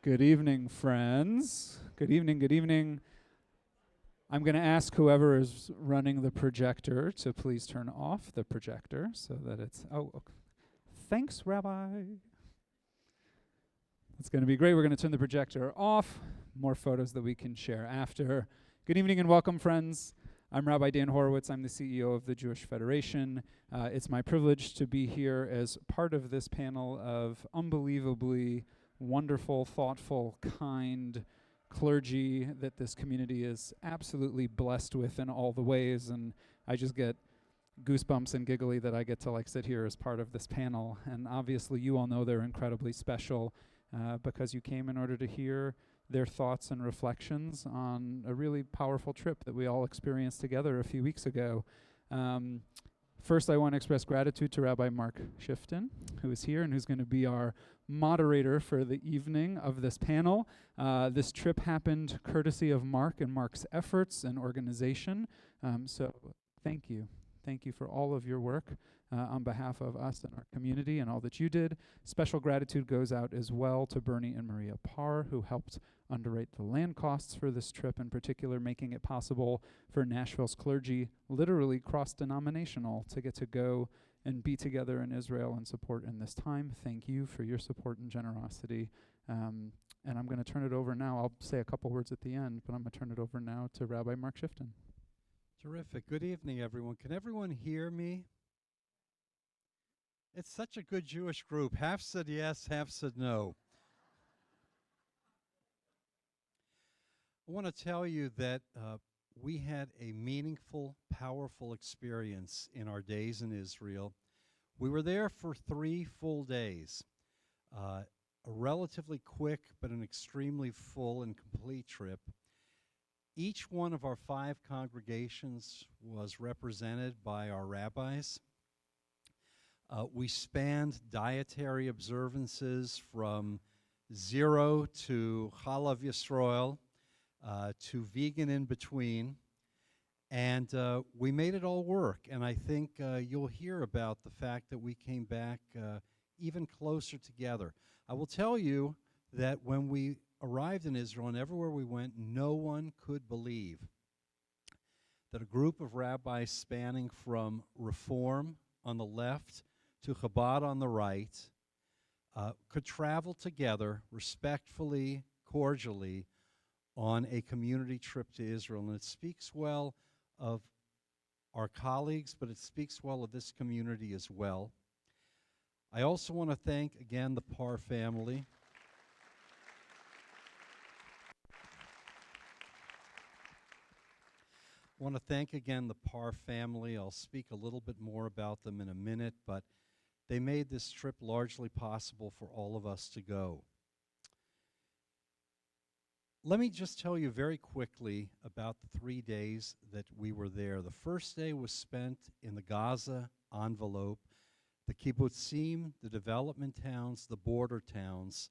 Good evening, friends. Good evening, good evening. I'm going to ask whoever is running the projector to please turn off the projector so that it's... Oh, okay. Thanks, Rabbi. It's going to be great. We're going to turn the projector off. More photos that we can share after. Good evening and welcome, friends. I'm Rabbi Dan Horowitz. I'm the CEO of the Jewish Federation. It's my privilege to be here as part of this panel of unbelievably wonderful, thoughtful, kind clergy that this community is absolutely blessed with in all the ways. And I just get goosebumps and giggly that I get to sit here as part of this panel. And obviously you all know they're incredibly special because you came in order to hear their thoughts and reflections on a really powerful trip that we all experienced together a few weeks ago. First, I want to express gratitude to Rabbi Mark Shifton, who is here and who's going to be our moderator for the evening of this panel. This trip happened courtesy of Mark and Mark's efforts and organization. So thank you. Thank you for all of your work on behalf of us and our community and all that you did. Special gratitude goes out as well to Bernie and Maria Parr, who helped underwrite the land costs for this trip, in particular making it possible for Nashville's clergy, literally cross-denominational, to get to go and be together in Israel and support in this time. Thank you for your support and generosity. And I'm going to turn it over now. I'll say a couple words at the end, but I'm going to turn it over now to Rabbi Mark Shifton. Terrific. Good evening, everyone. Can everyone hear me? It's such a good Jewish group. Half said yes, half said no. I want to tell you that we had a meaningful, powerful experience in our days in Israel. We were there for 3 full days, a relatively quick but an extremely full and complete trip. Each one of our 5 congregations was represented by our rabbis. We spanned dietary observances from 0 to Chalav Yisrael, to vegan in between, and we made it all work. And I think you'll hear about the fact that we came back even closer together. I will tell you that when we arrived in Israel and everywhere we went, no one could believe that a group of rabbis spanning from Reform on the left to Chabad on the right could travel together respectfully, cordially, on a community trip to Israel. And it speaks well of our colleagues, but it speaks well of this community as well. I also want to thank, again, the Parr family. I want to thank again the Parr family. I'll speak a little bit more about them in a minute, but they made this trip largely possible for all of us to go. Let me just tell you very quickly about the 3 days that we were there. The first day was spent in the Gaza envelope, the kibbutzim, the development towns, the border towns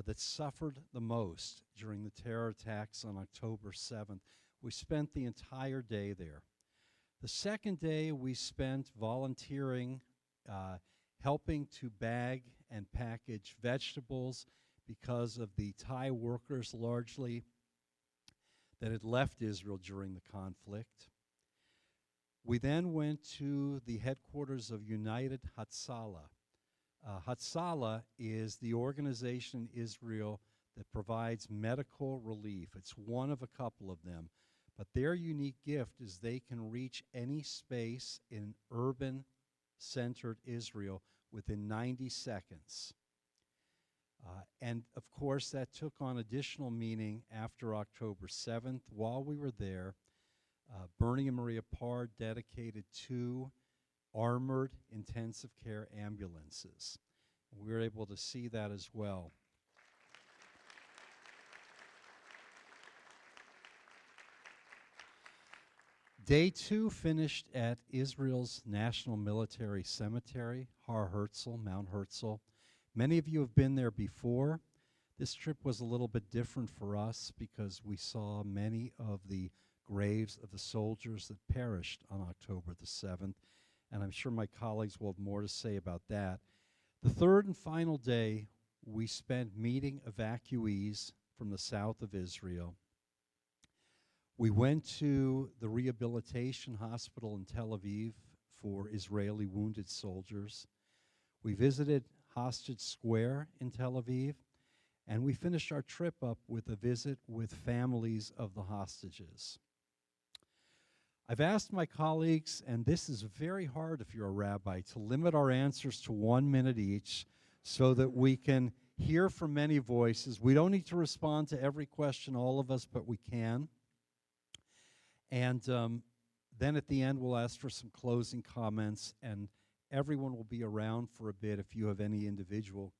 that suffered the most during the terror attacks on October 7th. We spent the entire day there. The second day we spent volunteering, helping to bag and package vegetables because of the Thai workers largely that had left Israel during the conflict. We then went to the headquarters of United Hatzalah. Hatzalah is the organization in Israel that provides medical relief. It's one of a couple of them. But their unique gift is they can reach any space in urban-centered Israel within 90 seconds. And, of course, that took on additional meaning after October 7th. While we were there, Bernie and Maria Parr dedicated 2 armored intensive care ambulances. We were able to see that as well. Day 2 finished at Israel's National Military Cemetery, Har Herzl, Mount Herzl. Many of you have been there before. This trip was a little bit different for us because we saw many of the graves of the soldiers that perished on October the 7th, and I'm sure my colleagues will have more to say about that. The third and final day we spent meeting evacuees from the south of Israel. We went to the rehabilitation hospital in Tel Aviv for Israeli wounded soldiers. We visited Hostage Square in Tel Aviv, and we finished our trip up with a visit with families of the hostages. I've asked my colleagues, and this is very hard if you're a rabbi, to limit our answers to 1 minute each so that we can hear from many voices. We don't need to respond to every question, all of us, but we can. And then at the end, we'll ask for some closing comments, and everyone will be around for a bit if you have any individual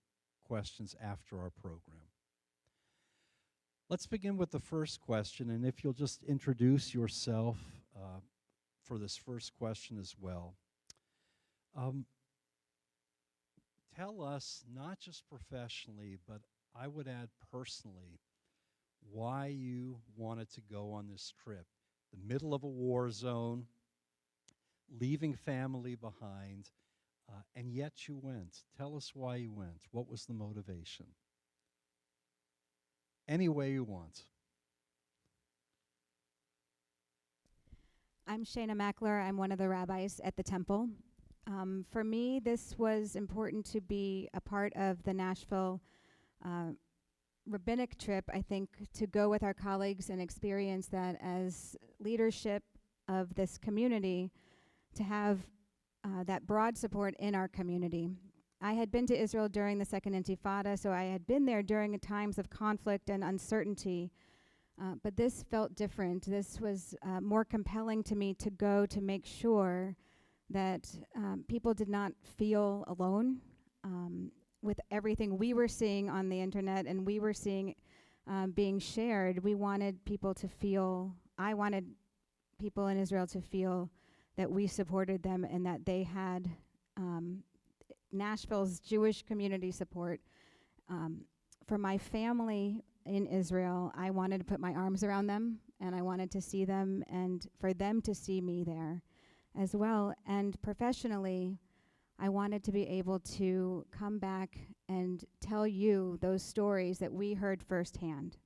questions after our program. Let's begin with the first question, and if you'll just introduce yourself for this first question as well. Tell us, not just professionally, but I would add personally, why you wanted to go on this trip. The middle of a war zone, leaving family behind, and yet you went. Tell us why you went. What was the motivation? Any way you want. I'm Shana Mackler. I'm one of the rabbis at the temple. For me, this was important to be a part of the Nashville rabbinic trip, I think, to go with our colleagues and experience that as leadership of this community, to have that broad support in our community. I had been to Israel during the Second Intifada, so I had been there during times of conflict and uncertainty. But this felt different. This was more compelling to me to go to make sure that people did not feel alone with everything we were seeing on the internet and we were seeing being shared. We wanted people to feel, I wanted people in Israel to feel that we supported them and that they had Nashville's Jewish community support. For my family in Israel, I wanted to put my arms around them, and I wanted to see them and for them to see me there as well. And professionally, I wanted to be able to come back and tell you those stories that we heard firsthand,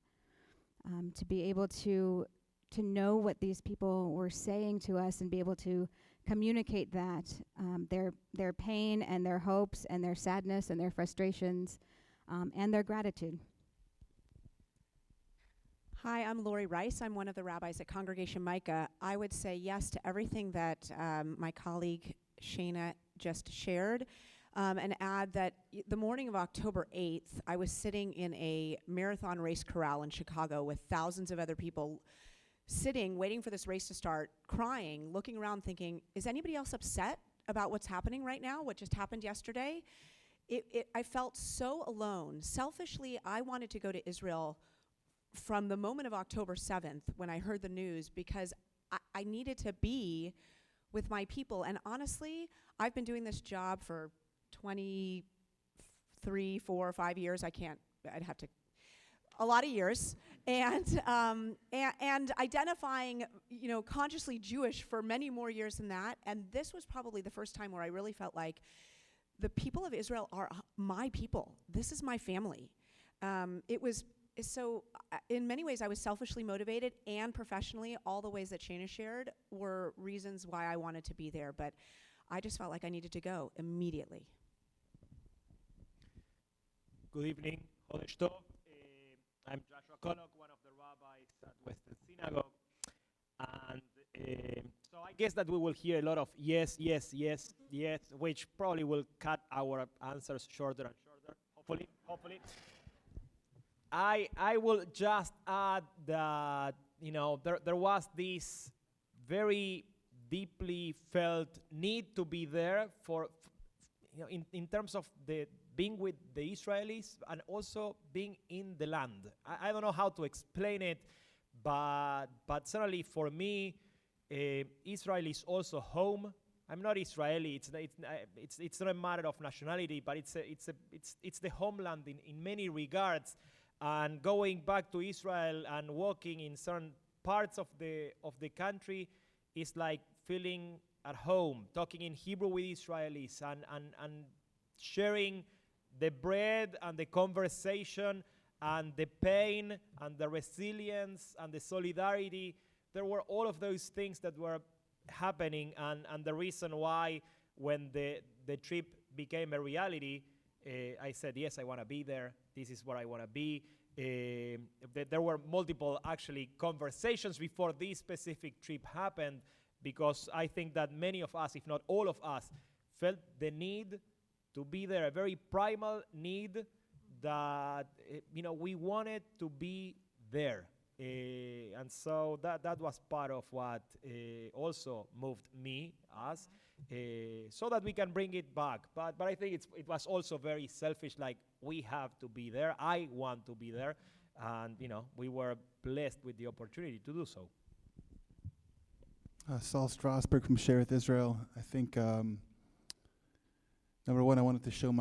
to be able to know what these people were saying to us and be able to communicate that, their pain and their hopes and their sadness and their frustrations and their gratitude. Hi, I'm Lori Rice. I'm one of the rabbis at Congregation Micah. I would say yes to everything that my colleague Shana just shared, and add that the morning of October 8th, I was sitting in a marathon race corral in Chicago with thousands of other people sitting, waiting for this race to start, crying, looking around thinking, is anybody else upset about what's happening right now, what just happened yesterday? I felt so alone. Selfishly, I wanted to go to Israel from the moment of October 7th when I heard the news, because I needed to be with my people. And honestly, I've been doing this job for 23, 4, 5 years. I'd have to, a lot of years. And identifying, consciously Jewish for many more years than that. And this was probably the first time where I really felt like the people of Israel are my people. This is my family. So in many ways, I was selfishly motivated, and professionally, all the ways that Shana shared were reasons why I wanted to be there. But I just felt like I needed to go immediately. Good evening, Chodesh Tov. I'm Joshua Konok, one of the rabbis at Western Synagogue. And so I guess that we will hear a lot of yes, yes, yes, yes, which probably will cut our answers shorter and shorter, hopefully. I will just add that, there was this very deeply felt need to be there for in terms of the being with the Israelis and also being in the land. I don't know how to explain it, but certainly for me, Israel is also home. I'm not Israeli. It's not a matter of nationality, but it's the homeland in many regards. And going back to Israel and walking in certain parts of the country is like feeling at home, talking in Hebrew with Israelis and sharing the bread and the conversation and the pain and the resilience and the solidarity. There were all of those things that were happening, and the reason why when the trip became a reality, I said, yes, I want to be there. This is where I want to be. There were multiple, actually, conversations before this specific trip happened, because I think that many of us, if not all of us, felt the need to be there, a very primal need that, we wanted to be there. And so that was part of what also moved us, so that we can bring it back. But I think it was also very selfish, like, we have to be there. I want to be there. And, we were blessed with the opportunity to do so. Saul Strasberg from Shereth Israel. I think, number one, I wanted to show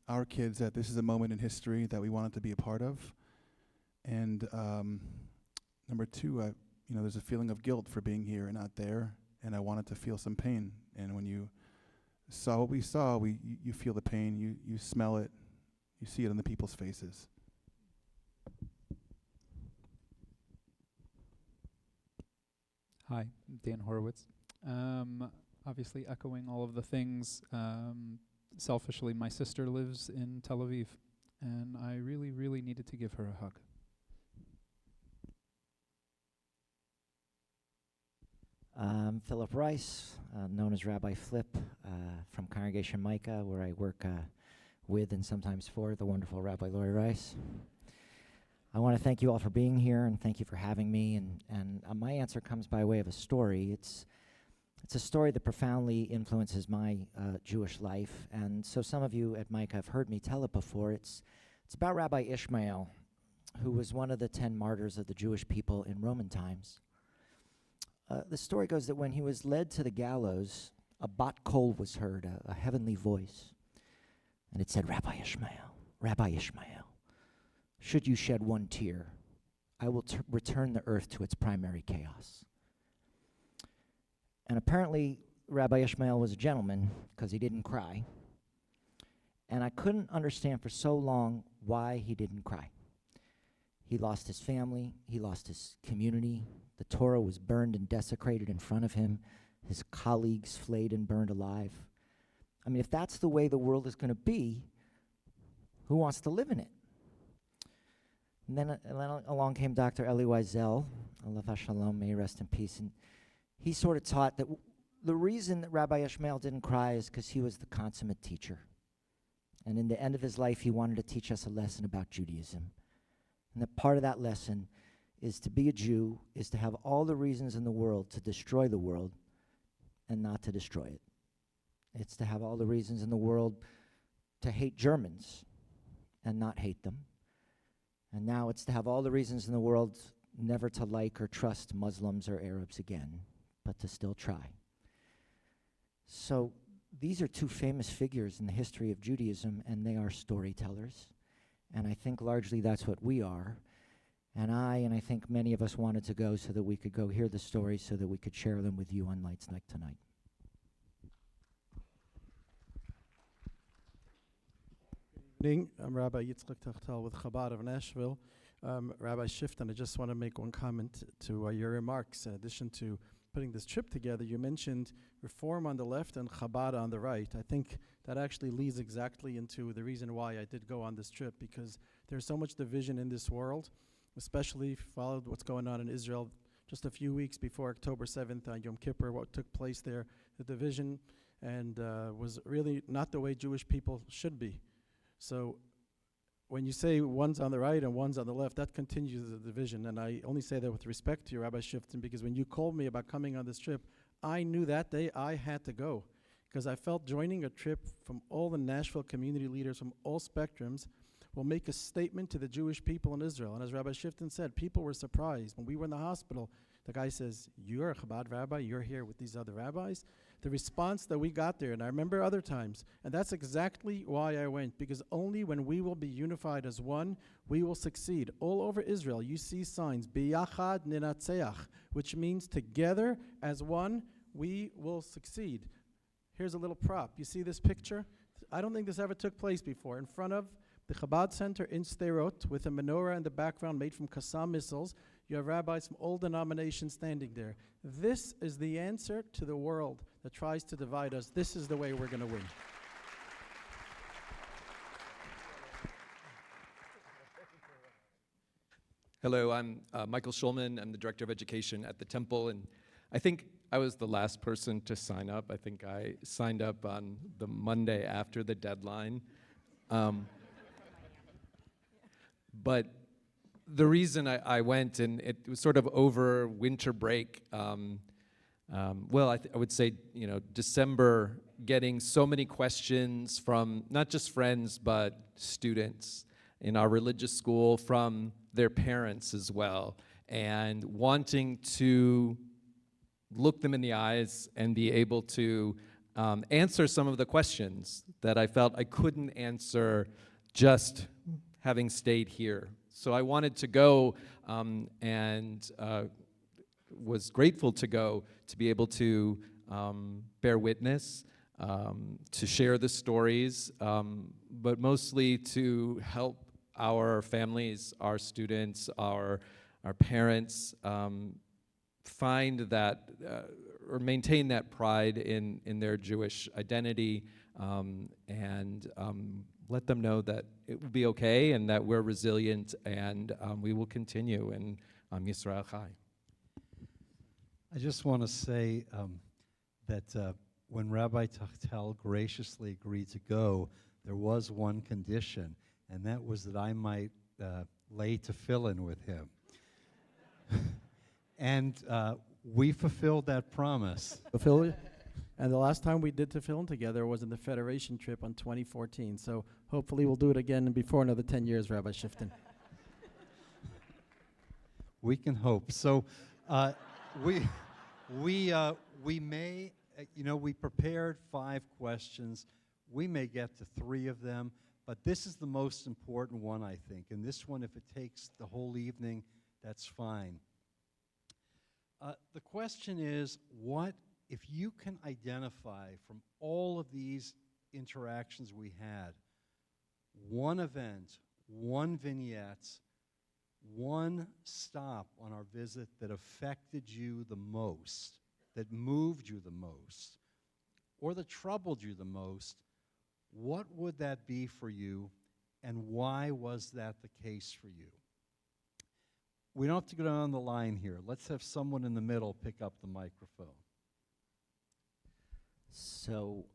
our kids, that this is a moment in history that we wanted to be a part of. And number two, there's a feeling of guilt for being here and not there, and I wanted to feel some pain. And when you saw what we saw, you feel the pain, you smell it, you see it on the people's faces. Hi, Dan Horowitz. Obviously echoing all of the things. Selfishly, my sister lives in Tel Aviv, and I really, really needed to give her a hug. Philip Rice, known as Rabbi Flip, from Congregation Micah, where I work with and sometimes for the wonderful Rabbi Lori Rice. I want to thank you all for being here, and thank you for having me. And my answer comes by way of a story. It's a story that profoundly influences my Jewish life, and so some of you at Micah have heard me tell it before. It's about Rabbi Ishmael, who was one of the 10 martyrs of the Jewish people in Roman times. The story goes that when he was led to the gallows, a bat kol was heard, a heavenly voice, and it said, Rabbi Ishmael, should you shed one tear, I will return the earth to its primary chaos. And apparently, Rabbi Ishmael was a gentleman because he didn't cry. And I couldn't understand for so long why he didn't cry. He lost his family, he lost his community. The Torah was burned and desecrated in front of him. His colleagues flayed and burned alive. I mean, if that's the way the world is going to be, who wants to live in it? And then along came Dr. Eli Wiesel, Allah Shalom, may he rest in peace, and he sort of taught that the reason that Rabbi Ishmael didn't cry is because he was the consummate teacher. And in the end of his life, he wanted to teach us a lesson about Judaism. And that part of that lesson is to be a Jew, is to have all the reasons in the world to destroy the world and not to destroy it. It's to have all the reasons in the world to hate Germans and not hate them. And now it's to have all the reasons in the world never to like or trust Muslims or Arabs again, but to still try. So these are two famous figures in the history of Judaism, and they are storytellers. And I think largely that's what we are. And I think many of us wanted to go so that we could go hear the stories so that we could share them with you on Lights Night tonight. Good evening. I'm Rabbi Yitzchak Tachtel with Chabad of Nashville. Rabbi Shifton, I just want to make one comment to your remarks. In addition to putting this trip together, you mentioned Reform on the left and Chabad on the right. I think that actually leads exactly into the reason why I did go on this trip, because there's so much division in this world, especially if you followed what's going on in Israel just a few weeks before October 7th on Yom Kippur, what took place there, the division, and was really not the way Jewish people should be. So when you say one's on the right and one's on the left, that continues the division. And I only say that with respect to you, Rabbi Shifton, because when you called me about coming on this trip, I knew that day I had to go, because I felt joining a trip from all the Nashville community leaders from all spectrums will make a statement to the Jewish people in Israel. And as Rabbi Shifton said, people were surprised. When we were in the hospital, the guy says, you're a Chabad rabbi, you're here with these other rabbis. The response that we got there, and I remember other times, and that's exactly why I went, because only when we will be unified as one, we will succeed. All over Israel, you see signs, Biyachad Ninatzeach, which means together as one, we will succeed. Here's a little prop. You see this picture? I don't think this ever took place before. In front of the Chabad Center in Sderot, with a menorah in the background made from Qassam missiles, you have rabbis from all denominations standing there. This is the answer to the world that tries to divide us. This is the way we're going to win. Hello, I'm Michael Schulman. I'm the Director of Education at the Temple, and I think I was the last person to sign up. I think I signed up on the Monday after the deadline. But the reason I went, and it was sort of over winter break, well, I would say, December, getting so many questions from not just friends, but students in our religious school, from their parents as well, and wanting to look them in the eyes and be able to answer some of the questions that I felt I couldn't answer just having stayed here. So I wanted to go and was grateful to go to be able to bear witness, to share the stories, but mostly to help our families, our students, our parents find that or maintain that pride in their Jewish identity, and let them know that it will be okay and that we're resilient, and we will continue, and Yisrael Chai. I just want to say that when Rabbi Tachtel graciously agreed to go, there was one condition, and that was that I might lay tefillin with him. And we fulfilled that promise. And the last time we did tefillin together was in the Federation trip on 2014. So hopefully we'll do it again before another 10 years, Rabbi Shifton. We can hope. So we may, we prepared 5 questions. We may get to 3 of them, but this is the most important one, I think. And this one, if it takes the whole evening, that's fine. The question is, what if you can identify from all of these interactions we had, one event, one vignette, one stop on our visit that affected you the most, that moved you the most, or that troubled you the most, what would that be for you, and why was that the case for you? We don't have to go down the line here. Let's have someone in the middle pick up the microphone. So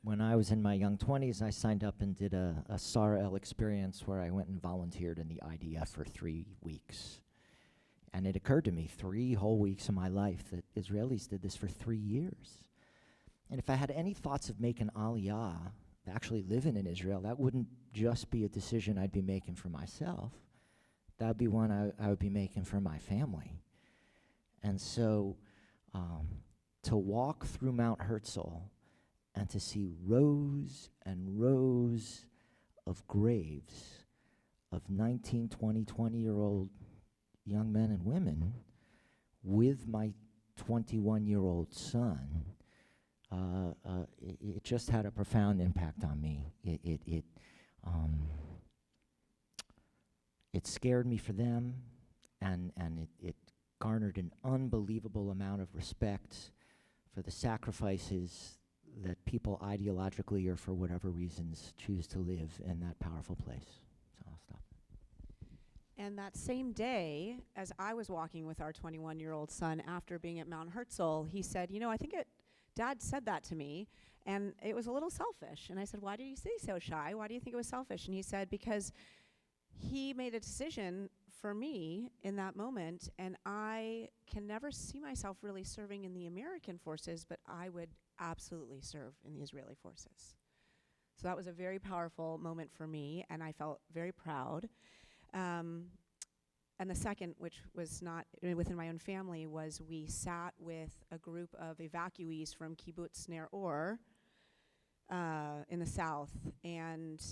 when I was in my young 20s, I signed up and did a SARL experience where I went and volunteered in the IDF for 3 weeks. And it occurred to me 3 whole weeks of my life that Israelis did this for 3 years. And if I had any thoughts of making Aliyah, actually living in Israel, that wouldn't just be a decision I'd be making for myself. That would be one I would be making for my family. And so to walk through Mount Herzl and to see rows and rows of graves of 19, 20, 20-year-old young men and women with my 21-year-old son, it just had a profound impact on me. It scared me for them, and it garnered an unbelievable amount of respect for the sacrifices that people ideologically or for whatever reasons choose to live in that powerful place. So I'll stop. And that same day, as I was walking with our 21-year-old son after being at Mount Herzl, he said, I think Dad said that to me, and it was a little selfish. And I said, why did you say so, Shai? Why do you think it was selfish? And he said, because he made a decision for me in that moment, and I can never see myself really serving in the American forces, but I would absolutely serve in the Israeli forces. So that was a very powerful moment for me, and I felt very proud. And the second, which was not within my own family, was we sat with a group of evacuees from Kibbutz Ner Or in the south, and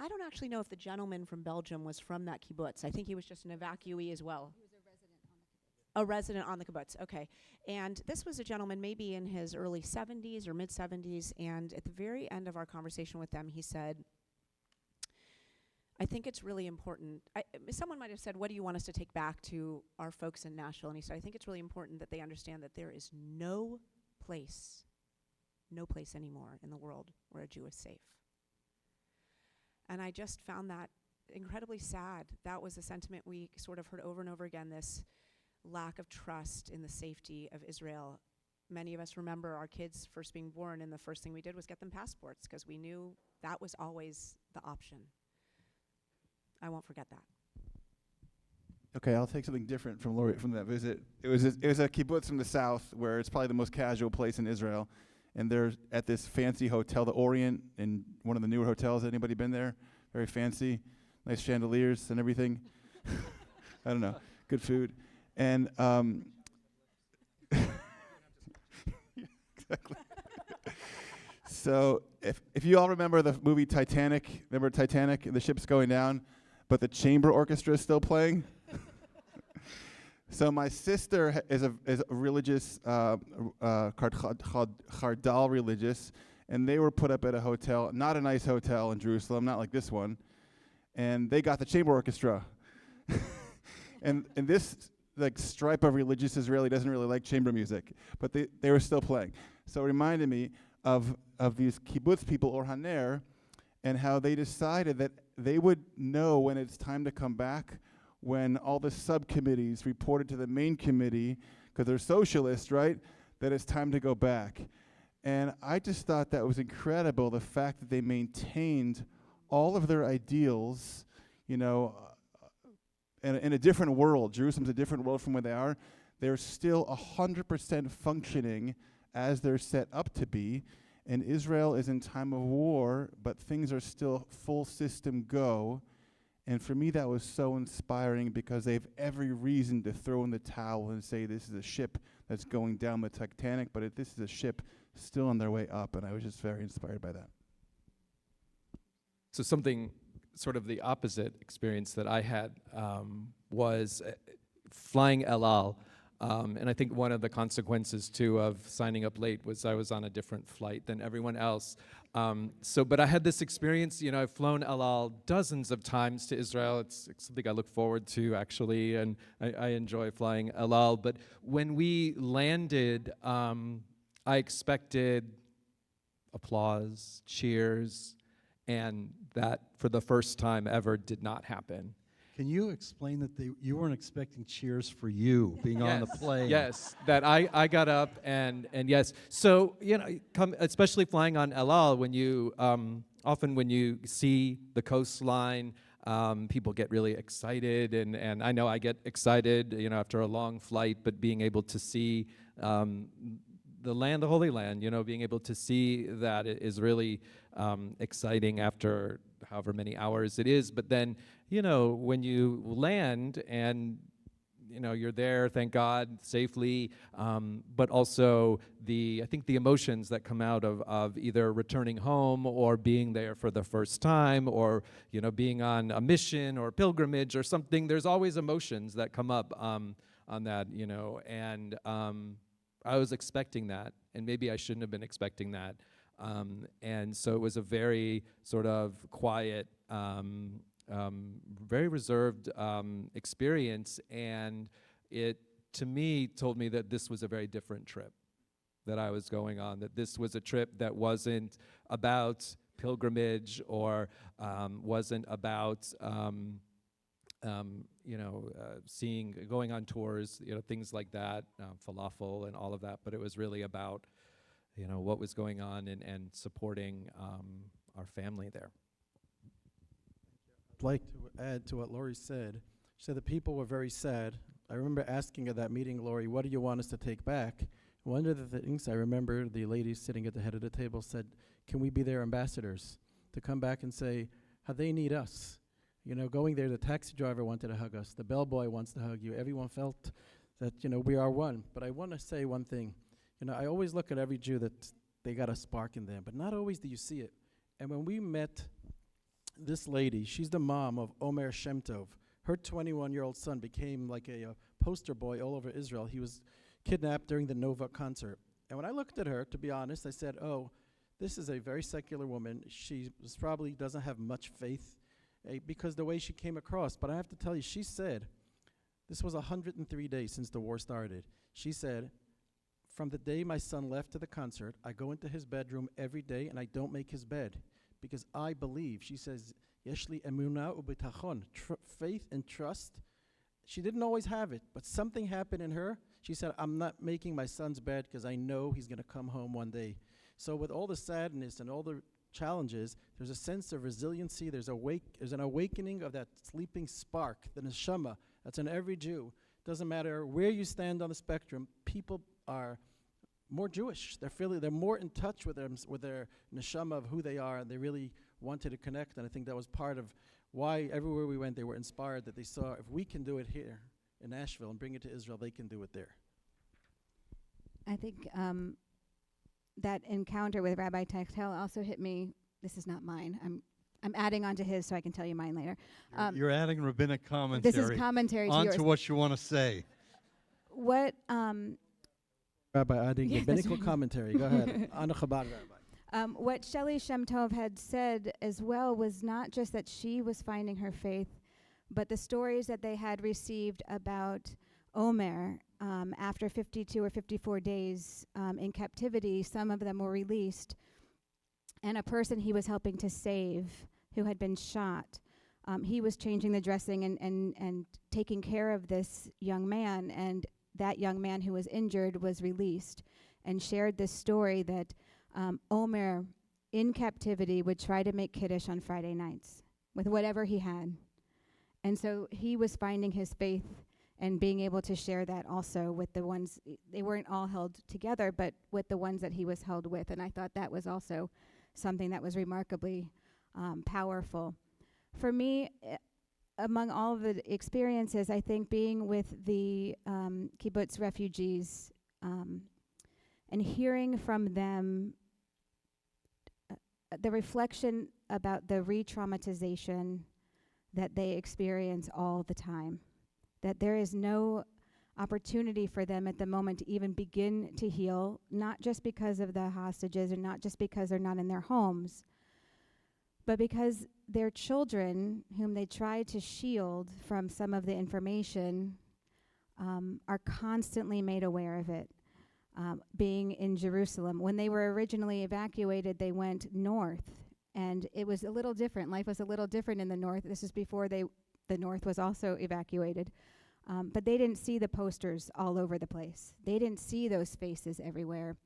I don't actually know if the gentleman from Belgium was from that kibbutz. I think he was just an evacuee as well. He was a resident on the kibbutz. A resident on the kibbutz, okay. And this was a gentleman maybe in his early 70s or mid 70s, and at the very end of our conversation with them, he said, I think it's really important. Someone might have said, what do you want us to take back to our folks in Nashville? And he said, I think it's really important that they understand that there is no place anymore in the world where a Jew is safe. And I just found that incredibly sad. That was a sentiment we sort of heard over and over again, this lack of trust in the safety of Israel. Many of us remember our kids first being born, and the first thing we did was get them passports because we knew that was always the option. I won't forget that. Okay, I'll take something different from Lori from that visit. It was a kibbutz from the south where it's probably the most casual place in Israel, and they're at this fancy hotel, the Orient, in one of the newer hotels. Anybody been there? Very fancy, nice chandeliers and everything. I don't know, good food, and exactly. So if you all remember the movie Titanic, remember Titanic and the ship's going down, but the chamber orchestra is still playing? So my sister is a religious, Chardal religious, and they were put up at a hotel, not a nice hotel in Jerusalem, not like this one, and they got the chamber orchestra. and this like stripe of religious Israeli doesn't really like chamber music, but they were still playing. So it reminded me of these kibbutz people, or Haner, and how they decided that they would know when it's time to come back, when all the subcommittees reported to the main committee, because they're socialists, right, that it's time to go back. And I just thought that was incredible, the fact that they maintained all of their ideals, in a different world. Jerusalem's a different world from where they are. They're still 100% functioning as they're set up to be. And Israel is in time of war, but things are still full system go. And for me, that was so inspiring because they have every reason to throw in the towel and say this is a ship that's going down the Titanic, but this is a ship still on their way up. And I was just very inspired by that. So something sort of the opposite experience that I had was flying El Al. And I think one of the consequences, too, of signing up late was I was on a different flight than everyone else. But I had this experience, I've flown El Al dozens of times to Israel. It's something I look forward to, actually, and I enjoy flying El Al. But when we landed, I expected applause, cheers, and that, for the first time ever, did not happen. Can you explain that you weren't expecting cheers for you being on the plane? Yes, that I got up and yes. So, especially flying on El Al, when you, often when you see the coastline, people get really excited, and I know I get excited, after a long flight, but being able to see the land, the Holy Land, being able to see that is really exciting after however many hours it is. But then, when you land and, you're there, thank God, safely, but also I think the emotions that come out of either returning home or being there for the first time or, being on a mission or pilgrimage or something, there's always emotions that come up on that, and I was expecting that, and maybe I shouldn't have been expecting that. And so it was a very sort of quiet, very reserved experience, and it, to me, told me that this was a very different trip that I was going on, that this was a trip that wasn't about pilgrimage or wasn't about going on tours, things like that, falafel and all of that, but it was really about, what was going on and supporting our family there. I'd like to add to what Lori said. She said the people were very sad. I remember asking at that meeting, Lori, what do you want us to take back? One of the things I remember, the lady sitting at the head of the table said, can we be their ambassadors to come back and say how they need us? Going there, the taxi driver wanted to hug us. The bellboy wants to hug you. Everyone felt that, we are one. But I want to say one thing. I always look at every Jew that they got a spark in them, but not always do you see it. And when we met this lady, she's the mom of Omer Shem Tov. Her 21-year-old son became like a poster boy all over Israel. He was kidnapped during the Nova concert. And when I looked at her, to be honest, I said, oh, this is a very secular woman. She probably doesn't have much faith because the way she came across. But I have to tell you, she said, this was 103 days since the war started. She said, from the day my son left to the concert, I go into his bedroom every day and I don't make his bed because I believe. She says, Yeshli emuna ubitachon, faith and trust. She didn't always have it, but something happened in her. She said, I'm not making my son's bed because I know he's going to come home one day. So with all the sadness and all the challenges, there's a sense of resiliency. There's an awakening of that sleeping spark, the neshama, that's in every Jew. Doesn't matter where you stand on the spectrum, people are more Jewish. They're more in touch with their neshama of who they are, and they really wanted to connect. And I think that was part of why everywhere we went, they were inspired, that they saw if we can do it here in Nashville and bring it to Israel, they can do it there. I think that encounter with Rabbi Tachtel also hit me. This is not mine. I'm adding on to his so I can tell you mine later. You're adding rabbinic commentary. This is commentary to yours. onto what you want to say. What Rabbi adding Yeah, that's rabbinical right. commentary. Go ahead. Anu Chabad Rabbi. What Shelley Shem Tov had said as well was not just that she was finding her faith, but the stories that they had received about Omer after 52 or 54 days in captivity. Some of them were released, and a person he was helping to save who had been shot, he was changing the dressing and taking care of this young man, and that young man who was injured was released and shared this story that Omer in captivity would try to make Kiddush on Friday nights with whatever he had. And so he was finding his faith and being able to share that also with the ones, they weren't all held together, but with the ones that he was held with. And I thought that was also something that was remarkably powerful. For me, among all of the experiences, I think being with the kibbutz refugees and hearing from them the reflection about the re-traumatization that they experience all the time, that there is no opportunity for them at the moment to even begin to heal, not just because of the hostages and not just because they're not in their homes, but because their children, whom they try to shield from some of the information, are constantly made aware of it. Being in Jerusalem, when they were originally evacuated, they went north, and it was a little different. Life was a little different in the north. This is before the north was also evacuated. But they didn't see the posters all over the place. They didn't see those faces everywhere.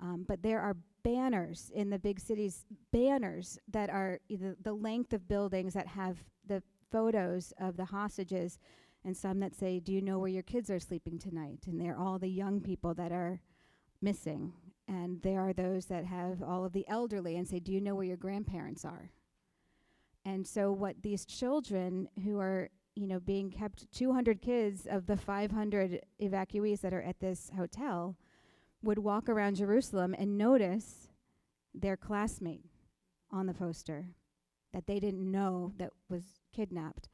But there are banners in the big cities, banners that are either the length of buildings that have the photos of the hostages, and some that say, do you know where your kids are sleeping tonight? And they're all the young people that are missing. And there are those that have all of the elderly and say, do you know where your grandparents are? And so what these children who are, being kept, 200 kids of the 500 evacuees that are at this hotel, would walk around Jerusalem and notice their classmate on the poster that they didn't know that was kidnapped.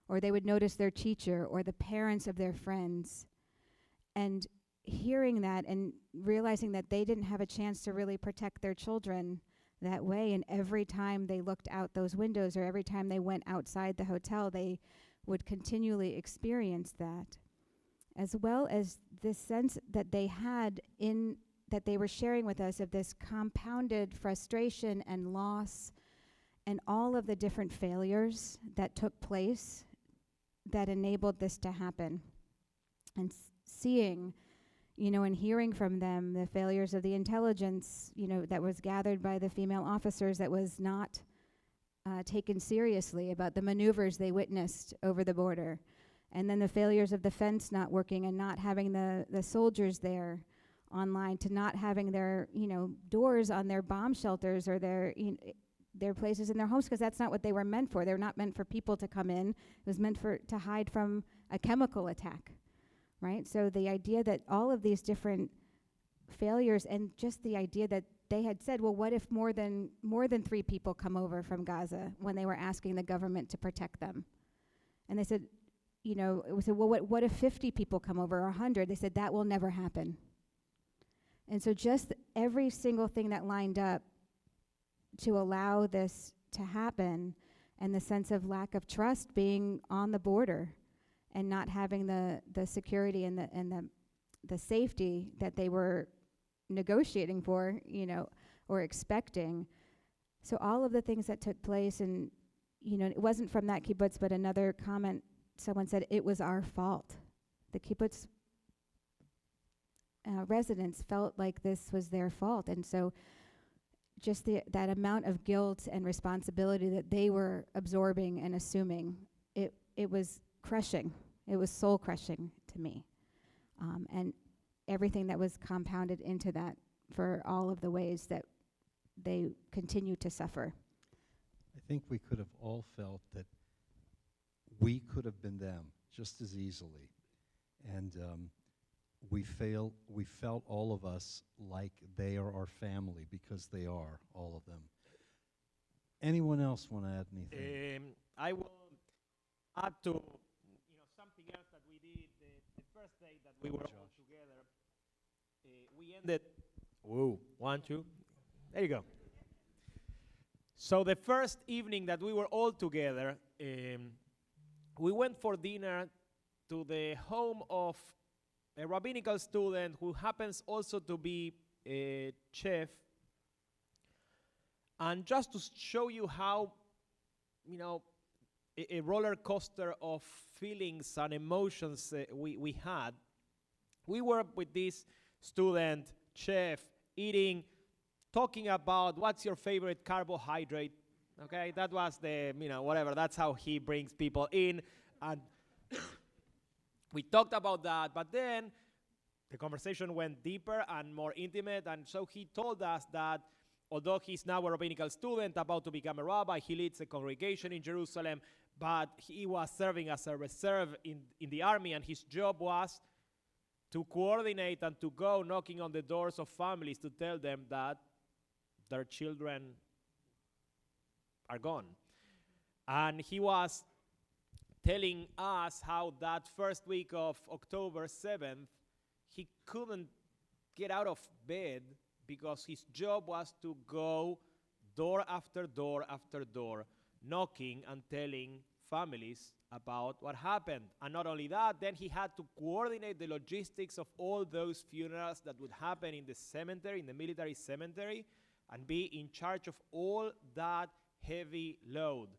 Or they would notice their teacher or the parents of their friends. And hearing that and realizing that they didn't have a chance to really protect their children that way, and every time they looked out those windows or every time they went outside the hotel, they would continually experience that, as well as this sense that they had that they were sharing with us of this compounded frustration and loss and all of the different failures that took place that enabled this to happen. And seeing, and hearing from them the failures of the intelligence, that was gathered by the female officers that was not taken seriously, about the maneuvers they witnessed over the border. And then the failures of the fence not working and not having the soldiers there online, to not having their, doors on their bomb shelters or their places in their homes, because that's not what they were meant for. They're not meant for people to come in. It was meant to hide from a chemical attack, right? So the idea that all of these different failures, and just the idea that they had said, well, what if more than 3 people come over from Gaza, when they were asking the government to protect them? And they said, we said, well, what if 50 people come over or 100? They said, that will never happen. And so just every single thing that lined up to allow this to happen, and the sense of lack of trust being on the border and not having the security and the safety that they were negotiating for, or expecting. So all of the things that took place, and it wasn't from that kibbutz, but another comment, someone said it was our fault. The kibbutz residents felt like this was their fault, and so just that amount of guilt and responsibility that they were absorbing and assuming, it was crushing. It was soul crushing to me, and everything that was compounded into that for all of the ways that they continue to suffer. I think we could have all felt that we could have been them just as easily. And we felt, all of us, like they are our family, because they are, all of them. Anyone else want to add anything? I will add to something else that we did the first day that we were all together. We ended. Whoa, 1, 2. There you go. So the first evening that we were all together, we went for dinner to the home of a rabbinical student who happens also to be a chef. And just to show you how, a roller coaster of feelings and emotions we had, we were with this student chef eating, talking about what's your favorite carbohydrate. Okay, that was the, whatever, that's how he brings people in. And we talked about that, but then the conversation went deeper and more intimate, and so he told us that although he's now a rabbinical student about to become a rabbi, he leads a congregation in Jerusalem, but he was serving as a reserve in the army, and his job was to coordinate and to go knocking on the doors of families to tell them that their children are gone. And he was telling us how that first week of October 7th, he couldn't get out of bed because his job was to go door after door after door, knocking and telling families about what happened. And not only that, then he had to coordinate the logistics of all those funerals that would happen in the cemetery, in the military cemetery, and be in charge of all that heavy load.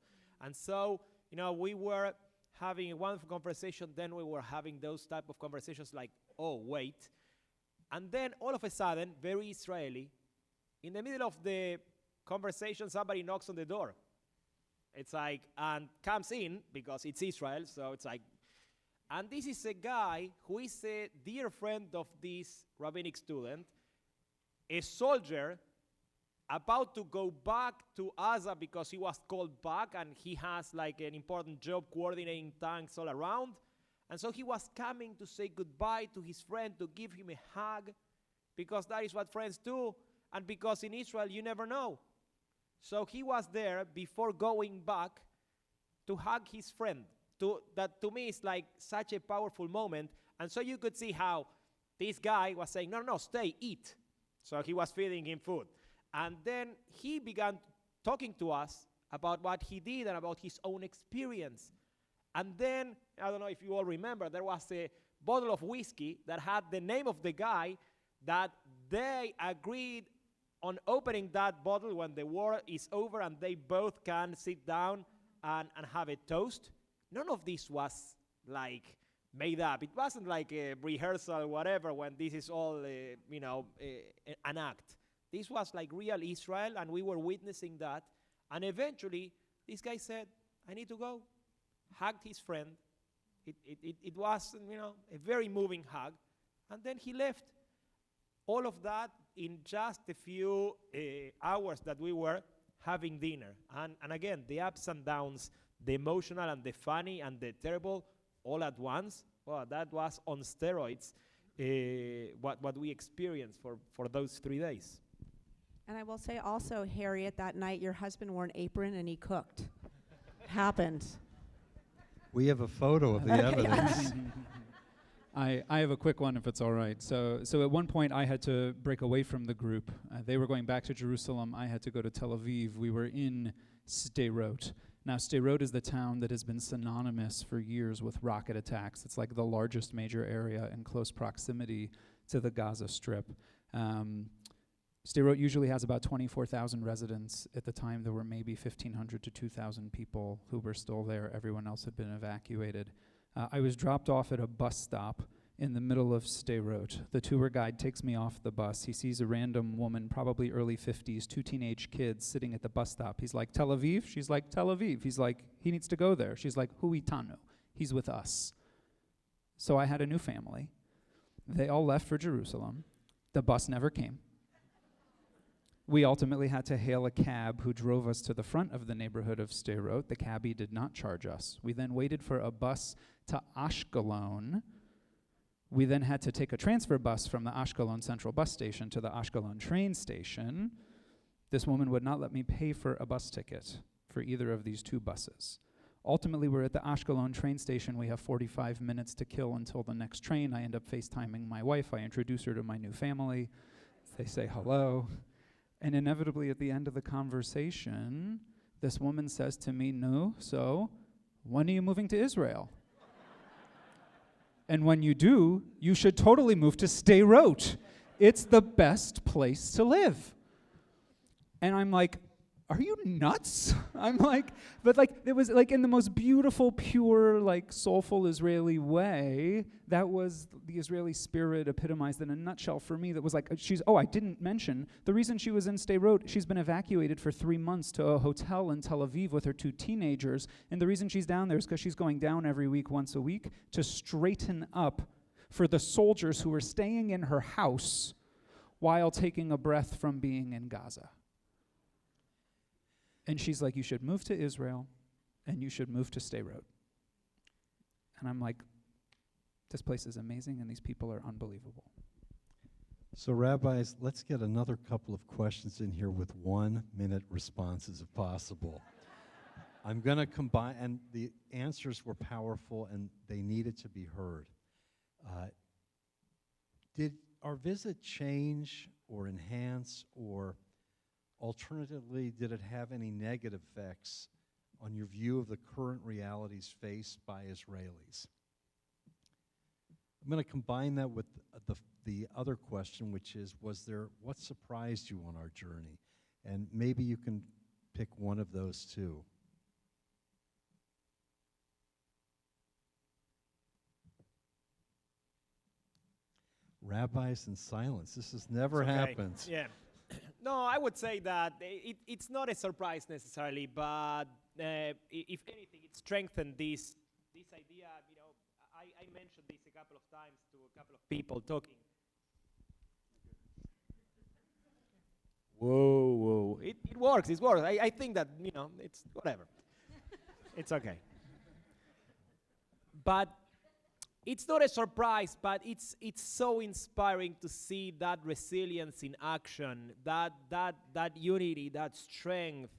And so, we were having a wonderful conversation, then we were having those type of conversations like, oh, wait. And then all of a sudden, very Israeli, in the middle of the conversation, somebody knocks on the door. It's like, and comes in, because it's Israel, so it's like, and this is a guy who is a dear friend of this rabbinic student, a soldier, about to go back to Gaza because he was called back, and he has like an important job coordinating tanks all around. And so he was coming to say goodbye to his friend, to give him a hug, because that is what friends do, and because in Israel you never know. So he was there before going back to hug his friend. That to me is like such a powerful moment. And so you could see how this guy was saying, no, stay, eat. So he was feeding him food. And then he began talking to us about what he did and about his own experience. And then, I don't know if you all remember, there was a bottle of whiskey that had the name of the guy that they agreed on opening that bottle when the war is over and they both can sit down and have a toast. None of this was like made up. It wasn't like a rehearsal or whatever when this is all, an act. This was like real Israel, and we were witnessing that. And eventually, this guy said, I need to go. Hugged his friend. It was, a very moving hug. And then he left. All of that in just a few hours that we were having dinner. And again, the ups and downs, the emotional and the funny and the terrible, all at once. Well, that was on steroids, what we experienced for those 3 days. And I will say also, Harriet, that night your husband wore an apron and he cooked. Happened. We have a photo of the Okay. evidence. I have a quick one if it's all right. So at one point I had to break away from the group. They were going back to Jerusalem. I had to go to Tel Aviv. We were in Sderot. Now Sderot is the town that has been synonymous for years with rocket attacks. It's like the largest major area in close proximity to the Gaza Strip. Sderot usually has about 24,000 residents. At the time, there were maybe 1,500 to 2,000 people who were still there. Everyone else had been evacuated. I was dropped off at a bus stop in the middle of Sderot. The tour guide takes me off the bus. He sees a random woman, probably early 50s, 2 teenage kids sitting at the bus stop. He's like, Tel Aviv? She's like, Tel Aviv. He's like, he needs to go there. She's like, Hu itanu. He's with us. So I had a new family. They all left for Jerusalem. The bus never came. We ultimately had to hail a cab who drove us to the front of the neighborhood of Sderot. The cabbie did not charge us. We then waited for a bus to Ashkelon. We then had to take a transfer bus from the Ashkelon Central Bus Station to the Ashkelon train station. This woman would not let me pay for a bus ticket for either of these two buses. Ultimately, we're at the Ashkelon train station. We have 45 minutes to kill until the next train. I end up FaceTiming my wife. I introduce her to my new family. They say hello. And inevitably, at the end of the conversation, this woman says to me, "No, so when are you moving to Israel? And when you do, you should totally move to Sderot. It's the best place to live." And I'm like, are you nuts? I'm like, but like, it was like in the most beautiful, pure, like soulful Israeli way. That was the Israeli spirit epitomized in a nutshell for me. That was like, I didn't mention, the reason she was in Sderot, she's been evacuated for 3 months to a hotel in Tel Aviv with her 2 teenagers. And the reason she's down there is because she's going down every week, once a week, to straighten up for the soldiers who are staying in her house while taking a breath from being in Gaza. And she's like, you should move to Israel, and you should move to Sderot. And I'm like, this place is amazing, and these people are unbelievable. So, rabbis, let's get another couple of questions in here with 1-minute responses, if possible. I'm going to combine, and the answers were powerful, and they needed to be heard. Did our visit change or enhance or alternatively, did it have any negative effects on your view of the current realities faced by Israelis? I'm going to combine that with the other question, which is, what surprised you on our journey? And maybe you can pick one of those two. Rabbis in silence. This has never happened. Yeah. No, I would say that it's not a surprise necessarily, but if anything, it strengthened this idea. You know, I mentioned this a couple of times to a couple of people talking. Whoa. It works. It works. I think that, you know, it's whatever. It's okay. But it's not a surprise, but it's so inspiring to see that resilience in action, that unity, that strength.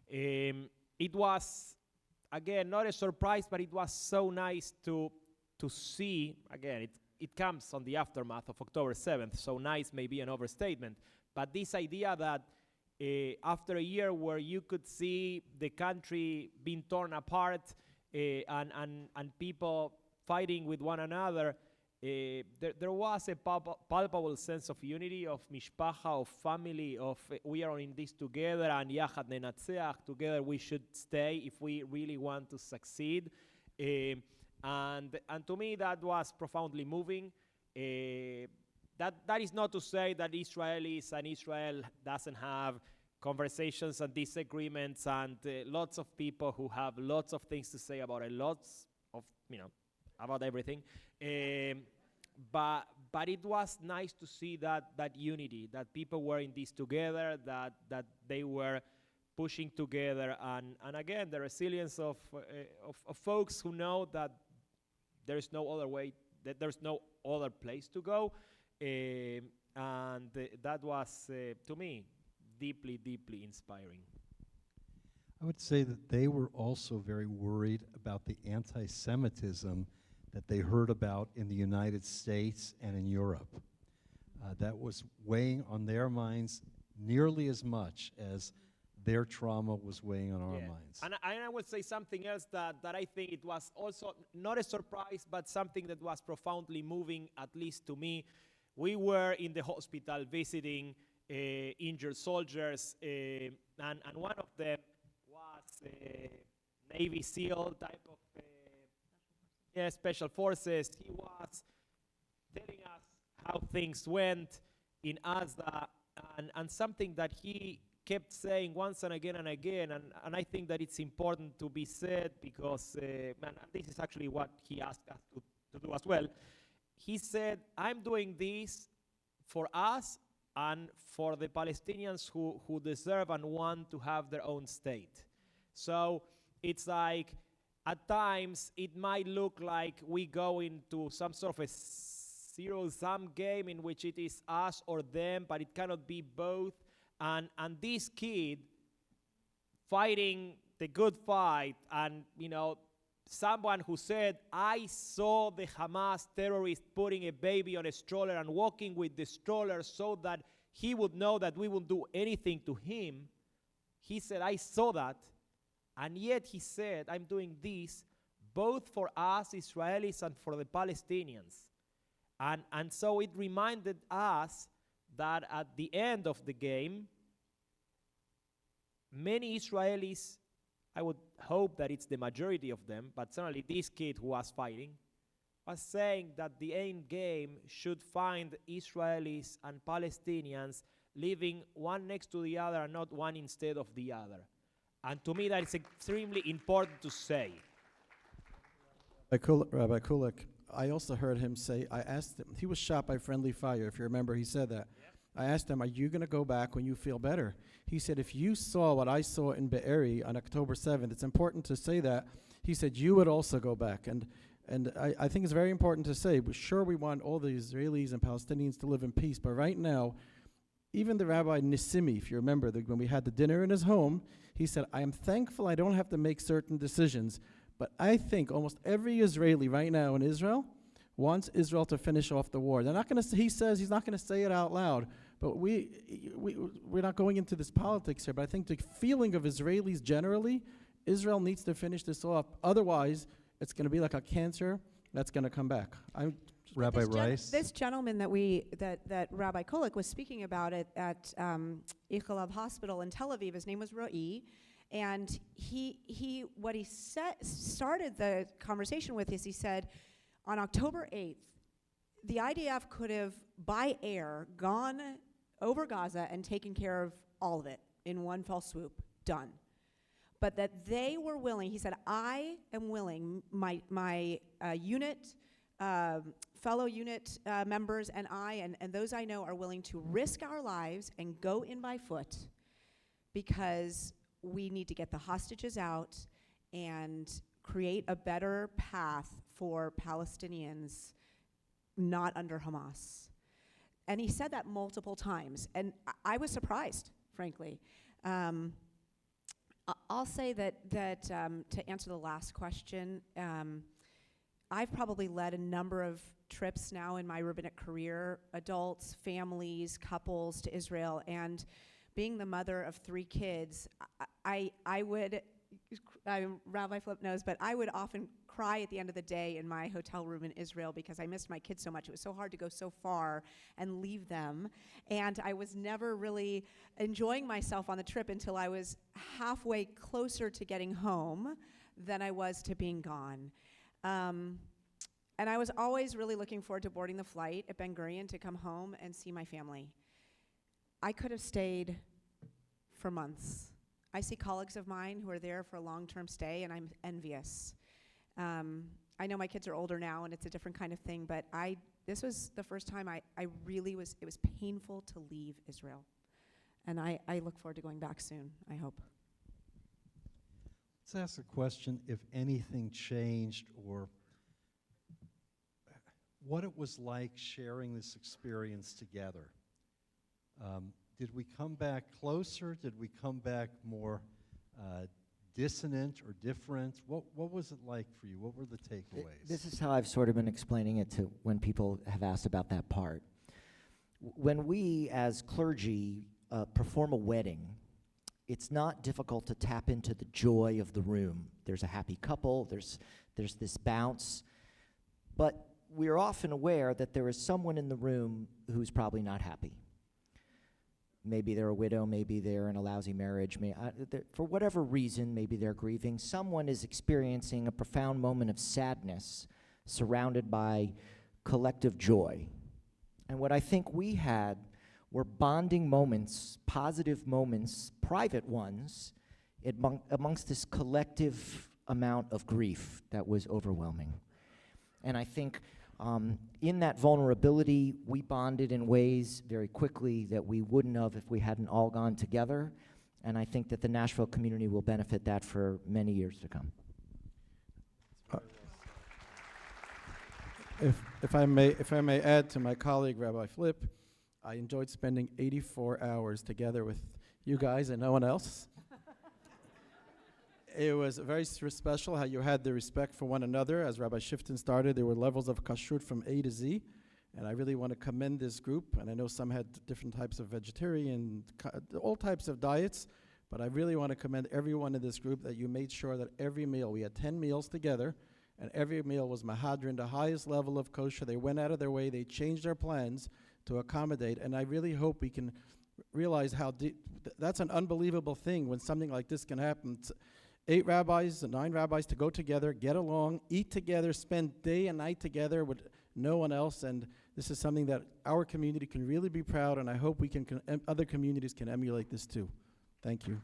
It was, again, not a surprise, but it was so nice to see. Again, it comes on the aftermath of October 7th, so nice may be an overstatement. But this idea that after a year where you could see the country being torn apart and people fighting with one another, there was a palpable sense of unity, of mishpacha, of family, of we are in this together, and yachad nenatzeach, together we should stay if we really want to succeed. And to me that was profoundly moving. That is not to say that Israelis and Israel doesn't have conversations and disagreements and lots of people who have lots of things to say about lots of, you know, about everything, but it was nice to see that unity, that people were in this together, that they were pushing together, and again the resilience of folks who know that there is no other way, that there's no other place to go, and that was to me deeply inspiring. I would say that they were also very worried about the anti-Semitism that they heard about in the United States and in Europe. That was weighing on their minds nearly as much as their trauma was weighing on our minds. And I would say something else that I think it was also not a surprise, but something that was profoundly moving, at least to me. We were in the hospital visiting injured soldiers, and one of them was Navy SEAL type of special forces. He was telling us how things went in Asda, and something that he kept saying once and again, and I think that it's important to be said because and this is actually what he asked us to do as well. He said, I'm doing this for us and for the Palestinians who deserve and want to have their own state. So it's like, at times, it might look like we go into some sort of a zero-sum game in which it is us or them, but it cannot be both. And this kid fighting the good fight, and someone who said, I saw the Hamas terrorist putting a baby on a stroller and walking with the stroller so that he would know that we wouldn't do anything to him. He said, I saw that. And yet he said, I'm doing this both for us Israelis and for the Palestinians. And so it reminded us that at the end of the game, many Israelis, I would hope that it's the majority of them, but certainly this kid who was fighting, was saying that the end game should find Israelis and Palestinians living one next to the other and not one instead of the other. And to me, that is extremely important to say. Rabbi Kulik, I also heard him say, I asked him, he was shot by friendly fire, if you remember, he said that. Yep. I asked him, are you going to go back when you feel better? He said, if you saw what I saw in Be'eri on October 7th, it's important to say that. He said, you would also go back. And I think it's very important to say, sure, we want all the Israelis and Palestinians to live in peace, but right now, even the Rabbi Nisimi, if you remember, when we had the dinner in his home, he said, I am thankful I don't have to make certain decisions, but I think almost every Israeli right now in Israel wants Israel to finish off the war. They're not going to. He says he's not going to say it out loud, but we're not going into this politics here. But I think the feeling of Israelis generally, Israel needs to finish this off. Otherwise, it's going to be like a cancer that's going to come back. Rabbi Rice. This gentleman that Rabbi Kulik was speaking about at Ichilov Hospital in Tel Aviv, his name was Ro'i, and he what he started the conversation with is he said, on October 8th, the IDF could have, by air, gone over Gaza and taken care of all of it in one fell swoop, done. But that they were willing, he said, I am willing, my unit, fellow unit members and I, and those I know are willing to risk our lives and go in by foot because we need to get the hostages out and create a better path for Palestinians not under Hamas. And he said that multiple times, and I was surprised, frankly. I'll say that to answer the last question, I've probably led a number of trips now in my rabbinic career, adults, families, couples to Israel, and being the mother of 3 kids, I would, Rabbi Flip knows, but I would often cry at the end of the day in my hotel room in Israel because I missed my kids so much. It was so hard to go so far and leave them. And I was never really enjoying myself on the trip until I was halfway closer to getting home than I was to being gone. And I was always really looking forward to boarding the flight at Ben Gurion to come home and see my family. I could have stayed for months. I see colleagues of mine who are there for a long-term stay, and I'm envious. I know my kids are older now, and it's a different kind of thing, but this was the first time I really was, it was painful to leave Israel. And I look forward to going back soon, I hope. Let's ask the question if anything changed or what it was like sharing this experience together. Did we come back closer? Did we come back more dissonant or different? What was it like for you? What were the takeaways? This is how I've sort of been explaining it to when people have asked about that part. When we, as clergy, perform a wedding, it's not difficult to tap into the joy of the room. There's a happy couple, there's this bounce, but we're often aware that there is someone in the room who's probably not happy. Maybe they're a widow, maybe they're in a lousy marriage, for whatever reason, maybe they're grieving. Someone is experiencing a profound moment of sadness surrounded by collective joy. And what I think we had were bonding moments, positive moments, private ones, amongst this collective amount of grief that was overwhelming. And I think in that vulnerability, we bonded in ways very quickly that we wouldn't have if we hadn't all gone together. And I think that the Nashville community will benefit that for many years to come. If I may add to my colleague, Rabbi Flip, I enjoyed spending 84 hours together with you guys and no one else. It was very special how you had the respect for one another. As Rabbi Shifton started, there were levels of kashrut from A to Z, and I really want to commend this group. And I know some had different types of vegetarian, all types of diets, but I really want to commend everyone in this group that you made sure that every meal, we had 10 meals together, and every meal was mahadrin, the highest level of kosher. They went out of their way, they changed their plans to accommodate, and I really hope we can realize how that's an unbelievable thing when something like this can happen. 8 rabbis and 9 rabbis to go together, get along, eat together, spend day and night together with no one else, and this is something that our community can really be proud, and I hope we can other communities can emulate this too. Thank you.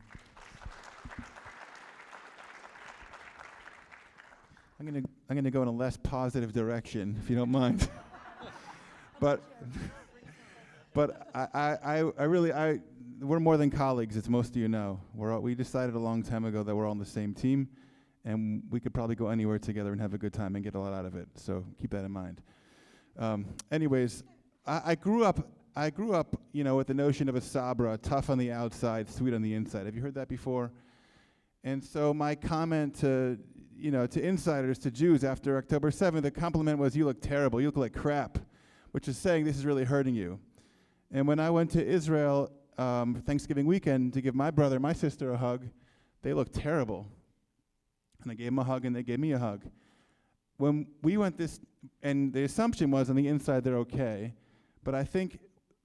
I'm gonna go in a less positive direction, if you don't mind. but we're more than colleagues, as most of you know. We decided a long time ago that we're all on the same team, and we could probably go anywhere together and have a good time and get a lot out of it. So keep that in mind. Anyways, I grew up, with the notion of a sabra, tough on the outside, sweet on the inside. Have you heard that before? And so my comment to insiders, to Jews after October 7th, the compliment was, "You look terrible. You look like crap," which is saying this is really hurting you. And when I went to Israel for Thanksgiving weekend to give my brother, my sister a hug, they looked terrible. And I gave them a hug, and they gave me a hug. When we went and the assumption was on the inside they're okay, but I think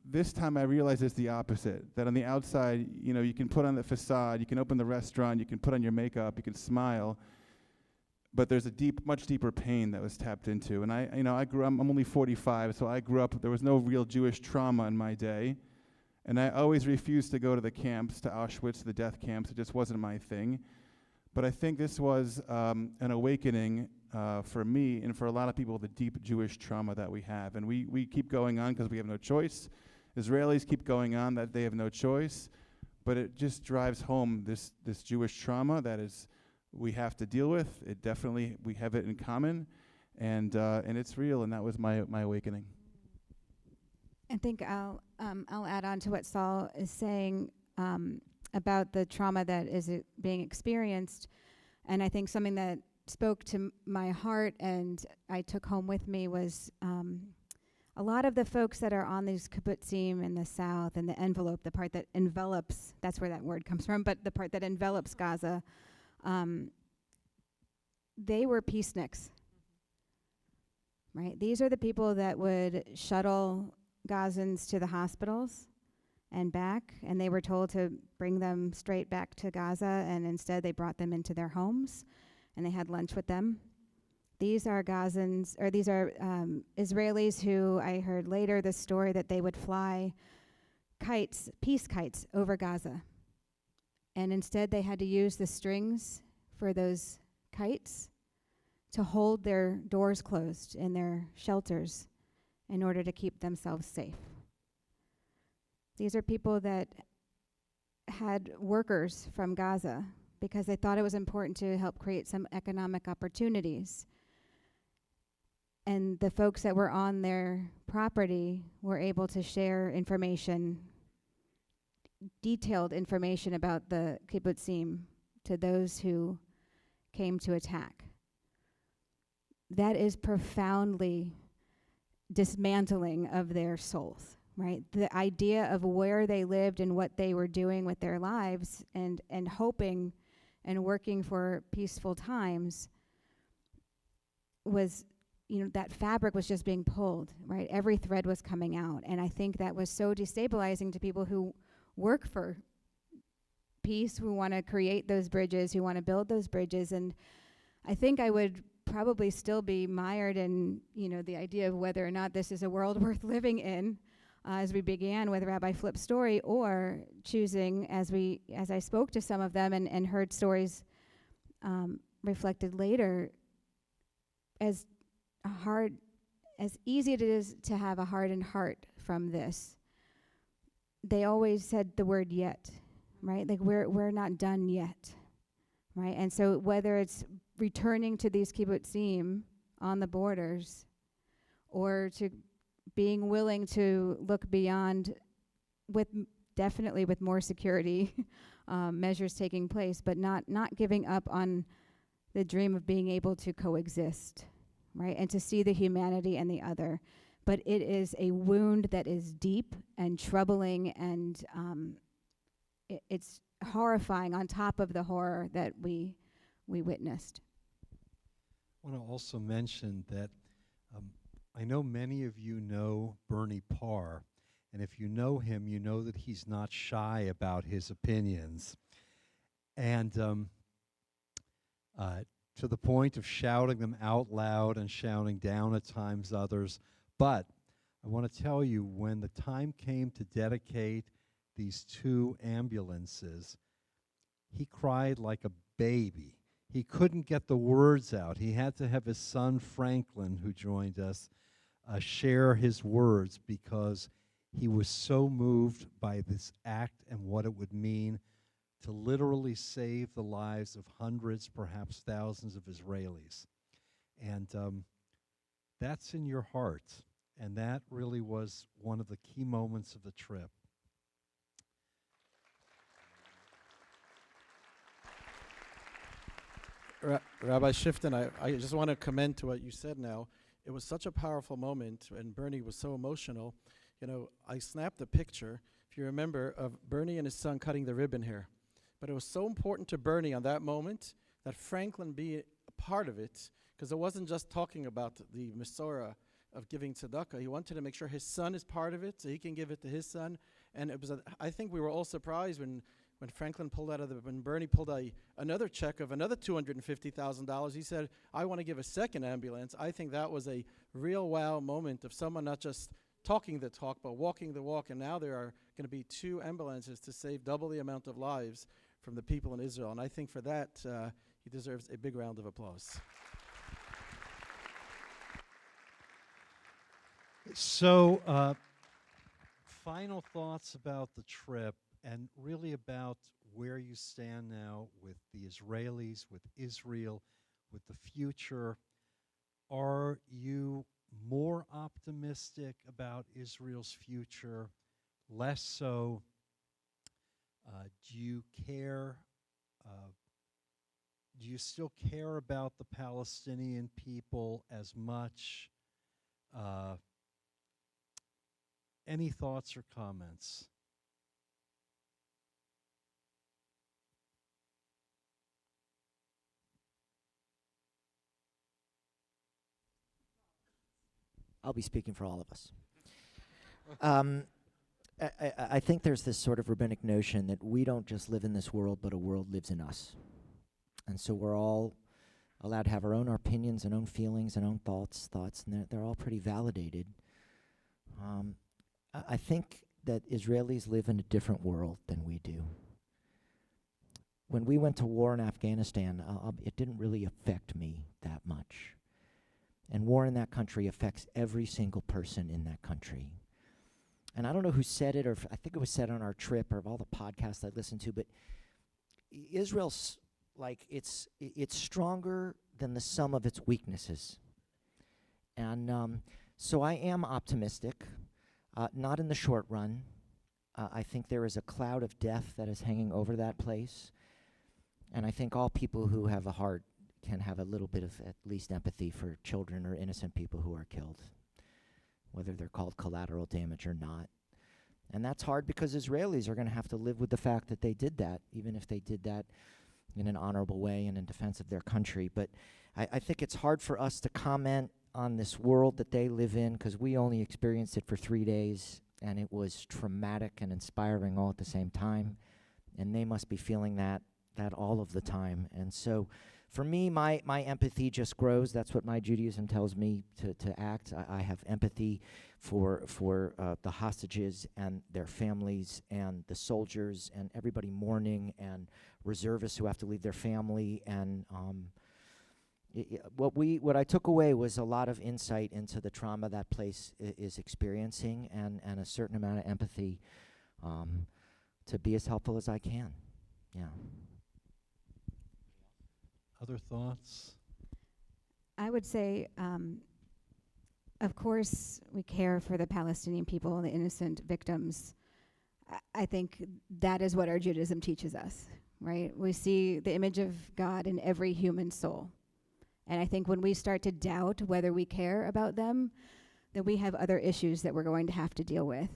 this time I realized it's the opposite, that on the outside, you can put on the facade, you can open the restaurant, you can put on your makeup, you can smile, but there's a much deeper pain that was tapped into. And I'm only 45, so I grew up, there was no real Jewish trauma in my day. And I always refused to go to the camps, to Auschwitz, the death camps. It just wasn't my thing. But I think this was an awakening for me and for a lot of people, the deep Jewish trauma that we have. And we keep going on because we have no choice. Israelis keep going on that they have no choice. But it just drives home this Jewish trauma that is we have to deal with. It definitely, we have it in common. And it's real, and that was my awakening. I think I'll add on to what Saul is saying about the trauma that is being experienced. And I think something that spoke to my heart and I took home with me was a lot of the folks that are on these kibbutzim in the south and the envelope, the part that envelops, that's where that word comes from, but the part that envelops Gaza, they were peaceniks, right? These are the people that would shuttle Gazans to the hospitals and back, and they were told to bring them straight back to Gaza, and instead they brought them into their homes, and they had lunch with them. These are Gazans, or these are Israelis who I heard later the story that they would fly kites, peace kites, over Gaza, and instead they had to use the strings for those kites to hold their doors closed in their shelters in order to keep themselves safe. These are people that had workers from Gaza because they thought it was important to help create some economic opportunities. And the folks that were on their property were able to share information, detailed information about the kibbutzim to those who came to attack. That is profoundly dismantling of their souls, right? The idea of where they lived and what they were doing with their lives and hoping and working for peaceful times was, that fabric was just being pulled, right? Every thread was coming out. And I think that was so destabilizing to people who work for peace, who want to create those bridges, who want to build those bridges. And I think I would probably still be mired in, the idea of whether or not this is a world worth living in, as we began with Rabbi Flip's story, or choosing, as I spoke to some of them and heard stories reflected later, as easy it is to have a hardened heart from this. They always said the word yet, right? Like we're not done yet, right? And so whether it's returning to these kibbutzim on the borders, or to being willing to look beyond, definitely with more security measures taking place, but not giving up on the dream of being able to coexist, right? And to see the humanity and the other. But it is a wound that is deep and troubling, and it's horrifying on top of the horror that we witnessed. I want to also mention that I know many of you know Bernie Parr, and if you know him, you know that he's not shy about his opinions. And to the point of shouting them out loud and shouting down at times others. But I want to tell you, when the time came to dedicate these 2 ambulances, he cried like a baby. He couldn't get the words out. He had to have his son Franklin, who joined us, share his words, because he was so moved by this act and what it would mean to literally save the lives of hundreds, perhaps thousands of Israelis. And that's in your heart. And that really was one of the key moments of the trip. Rabbi Shifton, I just want to commend to what you said now. It was such a powerful moment, and Bernie was so emotional. I snapped a picture, if you remember, of Bernie and his son cutting the ribbon here. But it was so important to Bernie on that moment that Franklin be a part of it, because it wasn't just talking about the Masorah of giving tzedakah. He wanted to make sure his son is part of it, so he can give it to his son. And it was, I think we were all surprised when Franklin pulled out when Bernie pulled another check of another $250,000. He said, I want to give a second ambulance. I think that was a real wow moment of someone not just talking the talk, but walking the walk. And now there are going to be 2 ambulances to save double the amount of lives from the people in Israel. And I think for that, he deserves a big round of applause. So, final thoughts about the trip, and really about where you stand now with the Israelis, with Israel, with the future. Are you more optimistic about Israel's future? Less so? Do you care? Do you still care about the Palestinian people as much? Any thoughts or comments? I'll be speaking for all of us. I think there's this sort of rabbinic notion that we don't just live in this world, but a world lives in us. And so we're all allowed to have our own opinions and own feelings and own thoughts, and they're all pretty validated. I think that Israelis live in a different world than we do. When we went to war in Afghanistan, it didn't really affect me that much. And war in that country affects every single person in that country. And I don't know who said it, or I think it was said on our trip, or of all the podcasts I listened to, but Israel's like, it's stronger than the sum of its weaknesses. And so I am optimistic, not in the short run. I think there is a cloud of death that is hanging over that place. And I think all people who have a heart can have a little bit of at least empathy for children or innocent people who are killed, whether they're called collateral damage or not. And that's hard because Israelis are going to have to live with the fact that they did that, even if they did that in an honorable way and in defense of their country. But I think it's hard for us to comment on this world that they live in because we only experienced it for 3 days, and it was traumatic and inspiring all at the same time. And they must be feeling that all of the time. And so for me, my empathy just grows. That's what my Judaism tells me to act. I have empathy for the hostages and their families and the soldiers and everybody mourning and reservists who have to leave their family. And what I took away was a lot of insight into the trauma that place is experiencing and a certain amount of empathy to be as helpful as I can. Yeah. Other thoughts? I would say, of course, we care for the Palestinian people and the innocent victims. I think that is what our Judaism teaches us, right? We see the image of God in every human soul. And I think when we start to doubt whether we care about them, then we have other issues that we're going to have to deal with.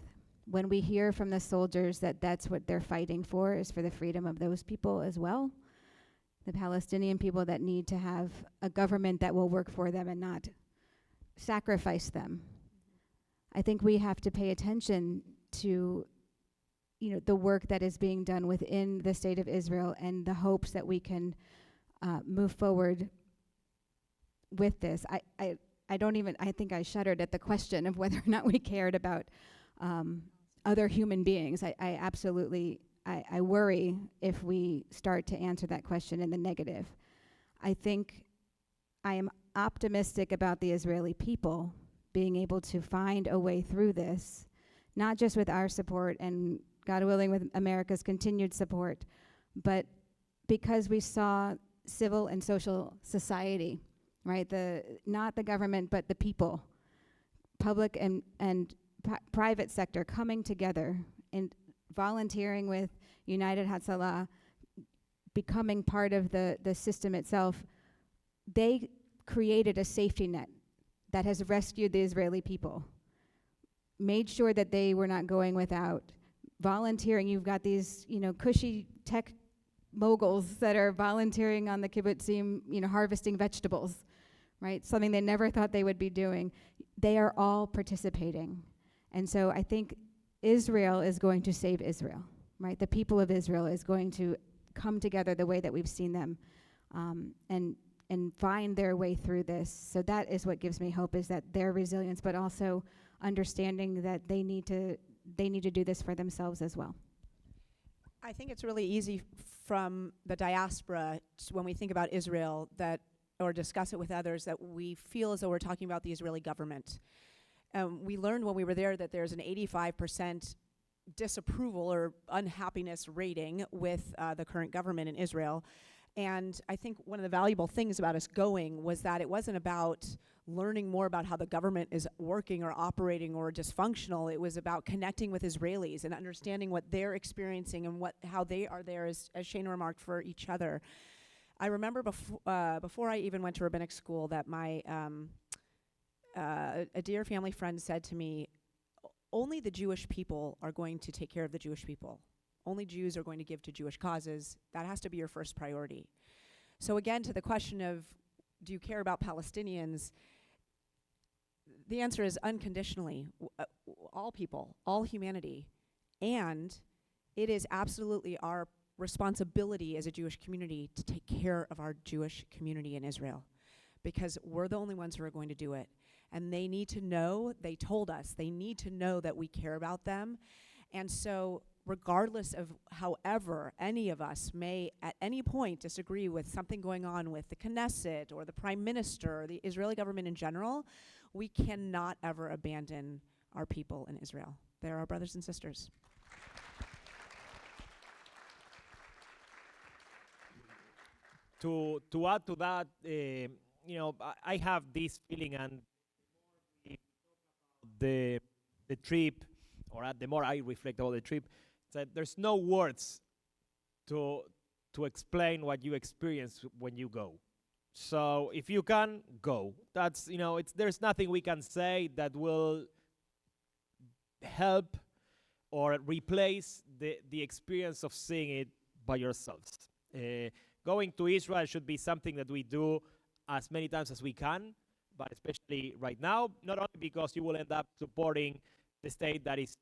When we hear from the soldiers that that's what they're fighting for, is for the freedom of those people as well, the Palestinian people that need to have a government that will work for them and not sacrifice them. I think we have to pay attention to, the work that is being done within the state of Israel and the hopes that we can move forward with this. I think I shuddered at the question of whether or not we cared about other human beings. I absolutely worry if we start to answer that question in the negative. I think I am optimistic about the Israeli people being able to find a way through this, not just with our support and, God willing, with America's continued support, but because we saw civil and social society, right? Not the government, but the people, public and private sector coming together and volunteering with United Hatzalah, becoming part of the system itself. They created a safety net that has rescued the Israeli people, made sure that they were not going without, volunteering. You've got these, cushy tech moguls that are volunteering on the kibbutzim, harvesting vegetables, right? Something they never thought they would be doing. They are all participating. And so I think Israel is going to save Israel, right? The people of Israel is going to come together the way that we've seen them and find their way through this. So that is what gives me hope, is that their resilience, but also understanding that they need to do this for themselves as well. I think it's really easy from the diaspora when we think about Israel or discuss it with others, that we feel as though we're talking about the Israeli government. We learned when we were there that there's an 85% disapproval or unhappiness rating with the current government in Israel. And I think one of the valuable things about us going was that it wasn't about learning more about how the government is working or operating or dysfunctional. It was about connecting with Israelis and understanding what they're experiencing and how they are there, as Shana remarked, for each other. I remember before I even went to rabbinic school that my a dear family friend said to me, only the Jewish people are going to take care of the Jewish people. Only Jews are going to give to Jewish causes. That has to be your first priority. So again, to the question of, do you care about Palestinians? The answer is unconditionally. All people, all humanity. And it is absolutely our responsibility as a Jewish community to take care of our Jewish community in Israel, because we're the only ones who are going to do it. And they need to know, they told us, they need to know that we care about them. And so regardless of however any of us may at any point disagree with something going on with the Knesset or the Prime Minister or the Israeli government in general, we cannot ever abandon our people in Israel. They're our brothers and sisters. To add to that, I have this feeling, and the trip, or the more I reflect about the trip, that there's no words to to explain what you experience when you go. So if you can, go. That's, there's nothing we can say that will help or replace the experience of seeing it by yourselves. Going to Israel should be something that we do as many times as we can, but especially right now, not only because you will end up supporting the state that is,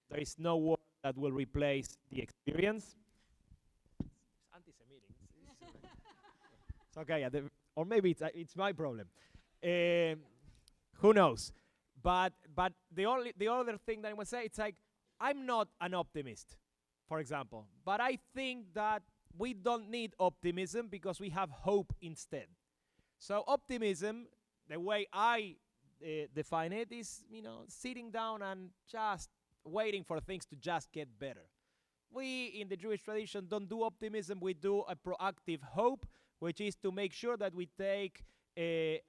there is no word that will replace the experience. It's anti-Semitic. It's okay, or maybe it's my problem. Who knows? But the other thing that I want to say, it's like, I'm not an optimist, for example, but I think that we don't need optimism because we have hope instead. So optimism, the way I define it, is sitting down and just waiting for things to just get better. We in the Jewish tradition don't do optimism, we do a proactive hope, which is to make sure that we take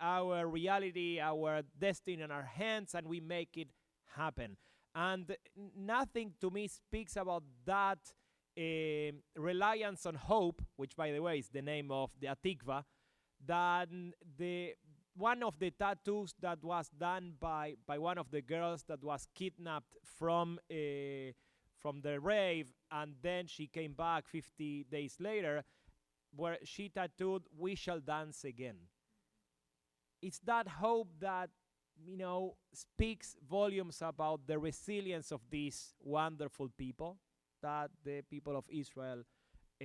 our reality, our destiny in our hands, and we make it happen. And nothing to me speaks about that reliance on hope, which by the way is the name of the Atikva, than one of the tattoos that was done by one of the girls that was kidnapped from the rave, and then she came back 50 days later, where she tattooed, "We shall dance again." It's that hope that speaks volumes about the resilience of these wonderful people that the people of Israel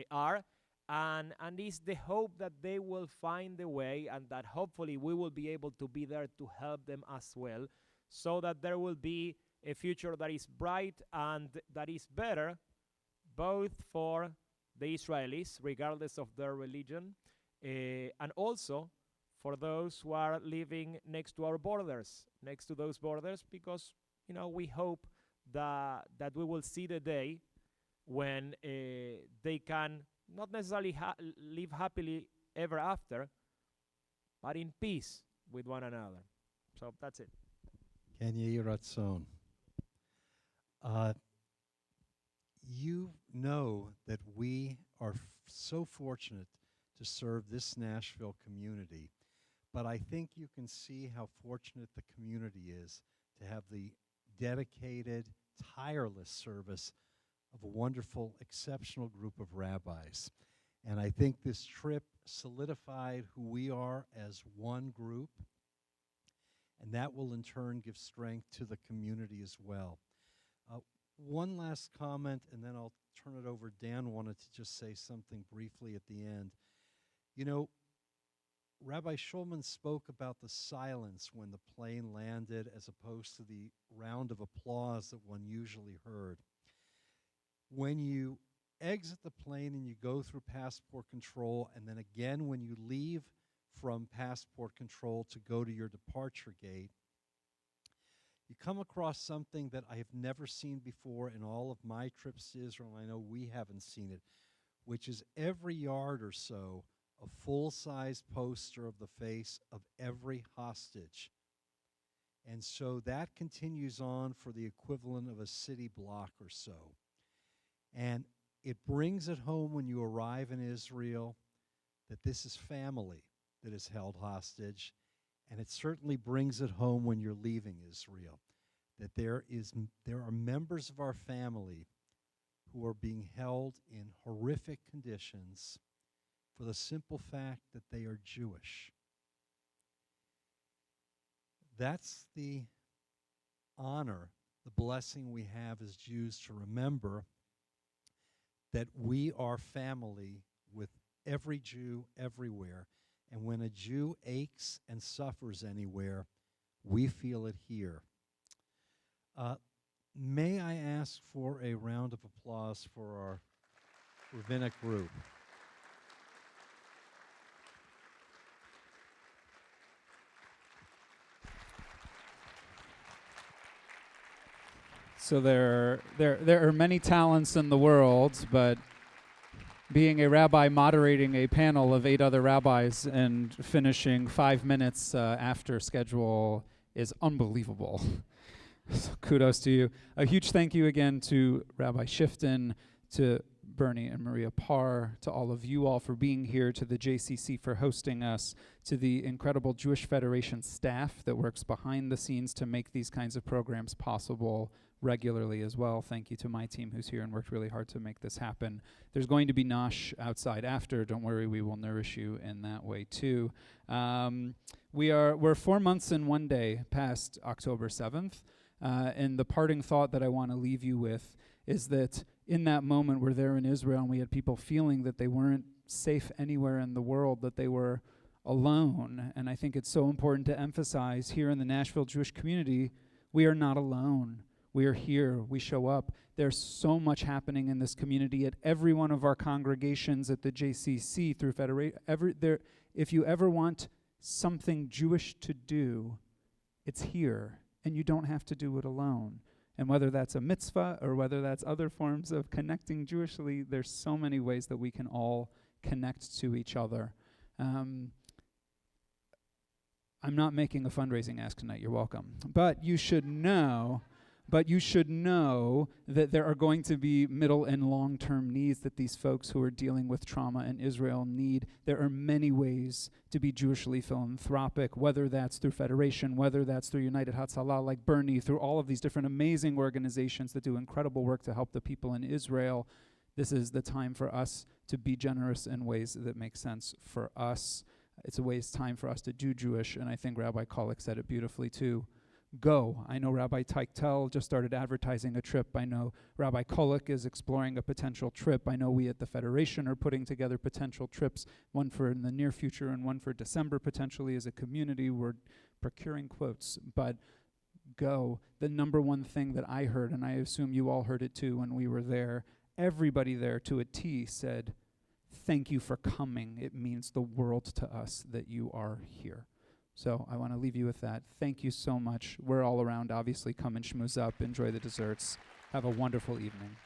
are, and is the hope that they will find a way, and that hopefully we will be able to be there to help them as well, so that there will be a future that is bright and that is better, both for the Israelis, regardless of their religion, and also for those who are living next to our borders, next to those borders, because we hope that we will see the day when they can not necessarily live happily ever after, but in peace with one another. So that's it. Ken Yehi Ratzon. You know that we are so fortunate to serve this Nashville community, but I think you can see how fortunate the community is to have the dedicated, tireless service of a wonderful, exceptional group of rabbis. And I think this trip solidified who we are as one group, and that will in turn give strength to the community as well. One last comment, and then I'll turn it over. Dan wanted to just say something briefly at the end. Rabbi Schulman spoke about the silence when the plane landed as opposed to the round of applause that one usually heard. When you exit the plane and you go through passport control, and then again when you leave from passport control to go to your departure gate, you come across something that I have never seen before in all of my trips to Israel, and I know we haven't seen it, which is every yard or so a full-size poster of the face of every hostage. And so that continues on for the equivalent of a city block or so. And it brings it home when you arrive in Israel that this is family that is held hostage, and it certainly brings it home when you're leaving Israel, that there are members of our family who are being held in horrific conditions for the simple fact that they are Jewish. That's the honor, the blessing we have as Jews to remember that we are family with every Jew everywhere. And when a Jew aches and suffers anywhere, we feel it here. May I ask for a round of applause for our rabbinic group? So there are many talents in the world, but being a rabbi moderating a panel of 8 other rabbis and finishing 5 minutes after schedule is unbelievable. So kudos to you. A huge thank you again to Rabbi Shifton, to Bernie and Maria Parr, to all of you all for being here, to the JCC for hosting us, to the incredible Jewish Federation staff that works behind the scenes to make these kinds of programs possible regularly as well. Thank you to my team who's here and worked really hard to make this happen. There's going to be nosh outside after. Don't worry, we will nourish you in that way too. We're 4 months and 1 day past October 7th, and the parting thought that I want to leave you with is that in that moment we're there in Israel and we had people feeling that they weren't safe anywhere in the world, that they were alone. And I think it's so important to emphasize here in the Nashville Jewish community, we are not alone. We are here. We show up. There's so much happening in this community at every one of our congregations, at the JCC, through Federation. If you ever want something Jewish to do, it's here, and you don't have to do it alone. And whether that's a mitzvah or whether that's other forms of connecting Jewishly, there's so many ways that we can all connect to each other. I'm not making a fundraising ask tonight. You're welcome. But you should know that there are going to be middle and long-term needs that these folks who are dealing with trauma in Israel need. There are many ways to be Jewishly philanthropic, whether that's through Federation, whether that's through United Hatzalah, like Bernie, through all of these different amazing organizations that do incredible work to help the people in Israel. This is the time for us to be generous in ways that make sense for us. It's a waste time for us to do Jewish, and I think Rabbi Kolek said it beautifully too. Go. I know Rabbi Teichtel just started advertising a trip. I know Rabbi Kolek is exploring a potential trip. I know we at the Federation are putting together potential trips, one for in the near future and one for December potentially as a community. We're procuring quotes, but go. The number one thing that I heard, and I assume you all heard it too when we were there, everybody there to a T said, thank you for coming. It means the world to us that you are here. So I want to leave you with that. Thank you so much. We're all around, obviously. Come and schmooze up. Enjoy the desserts. Have a wonderful evening.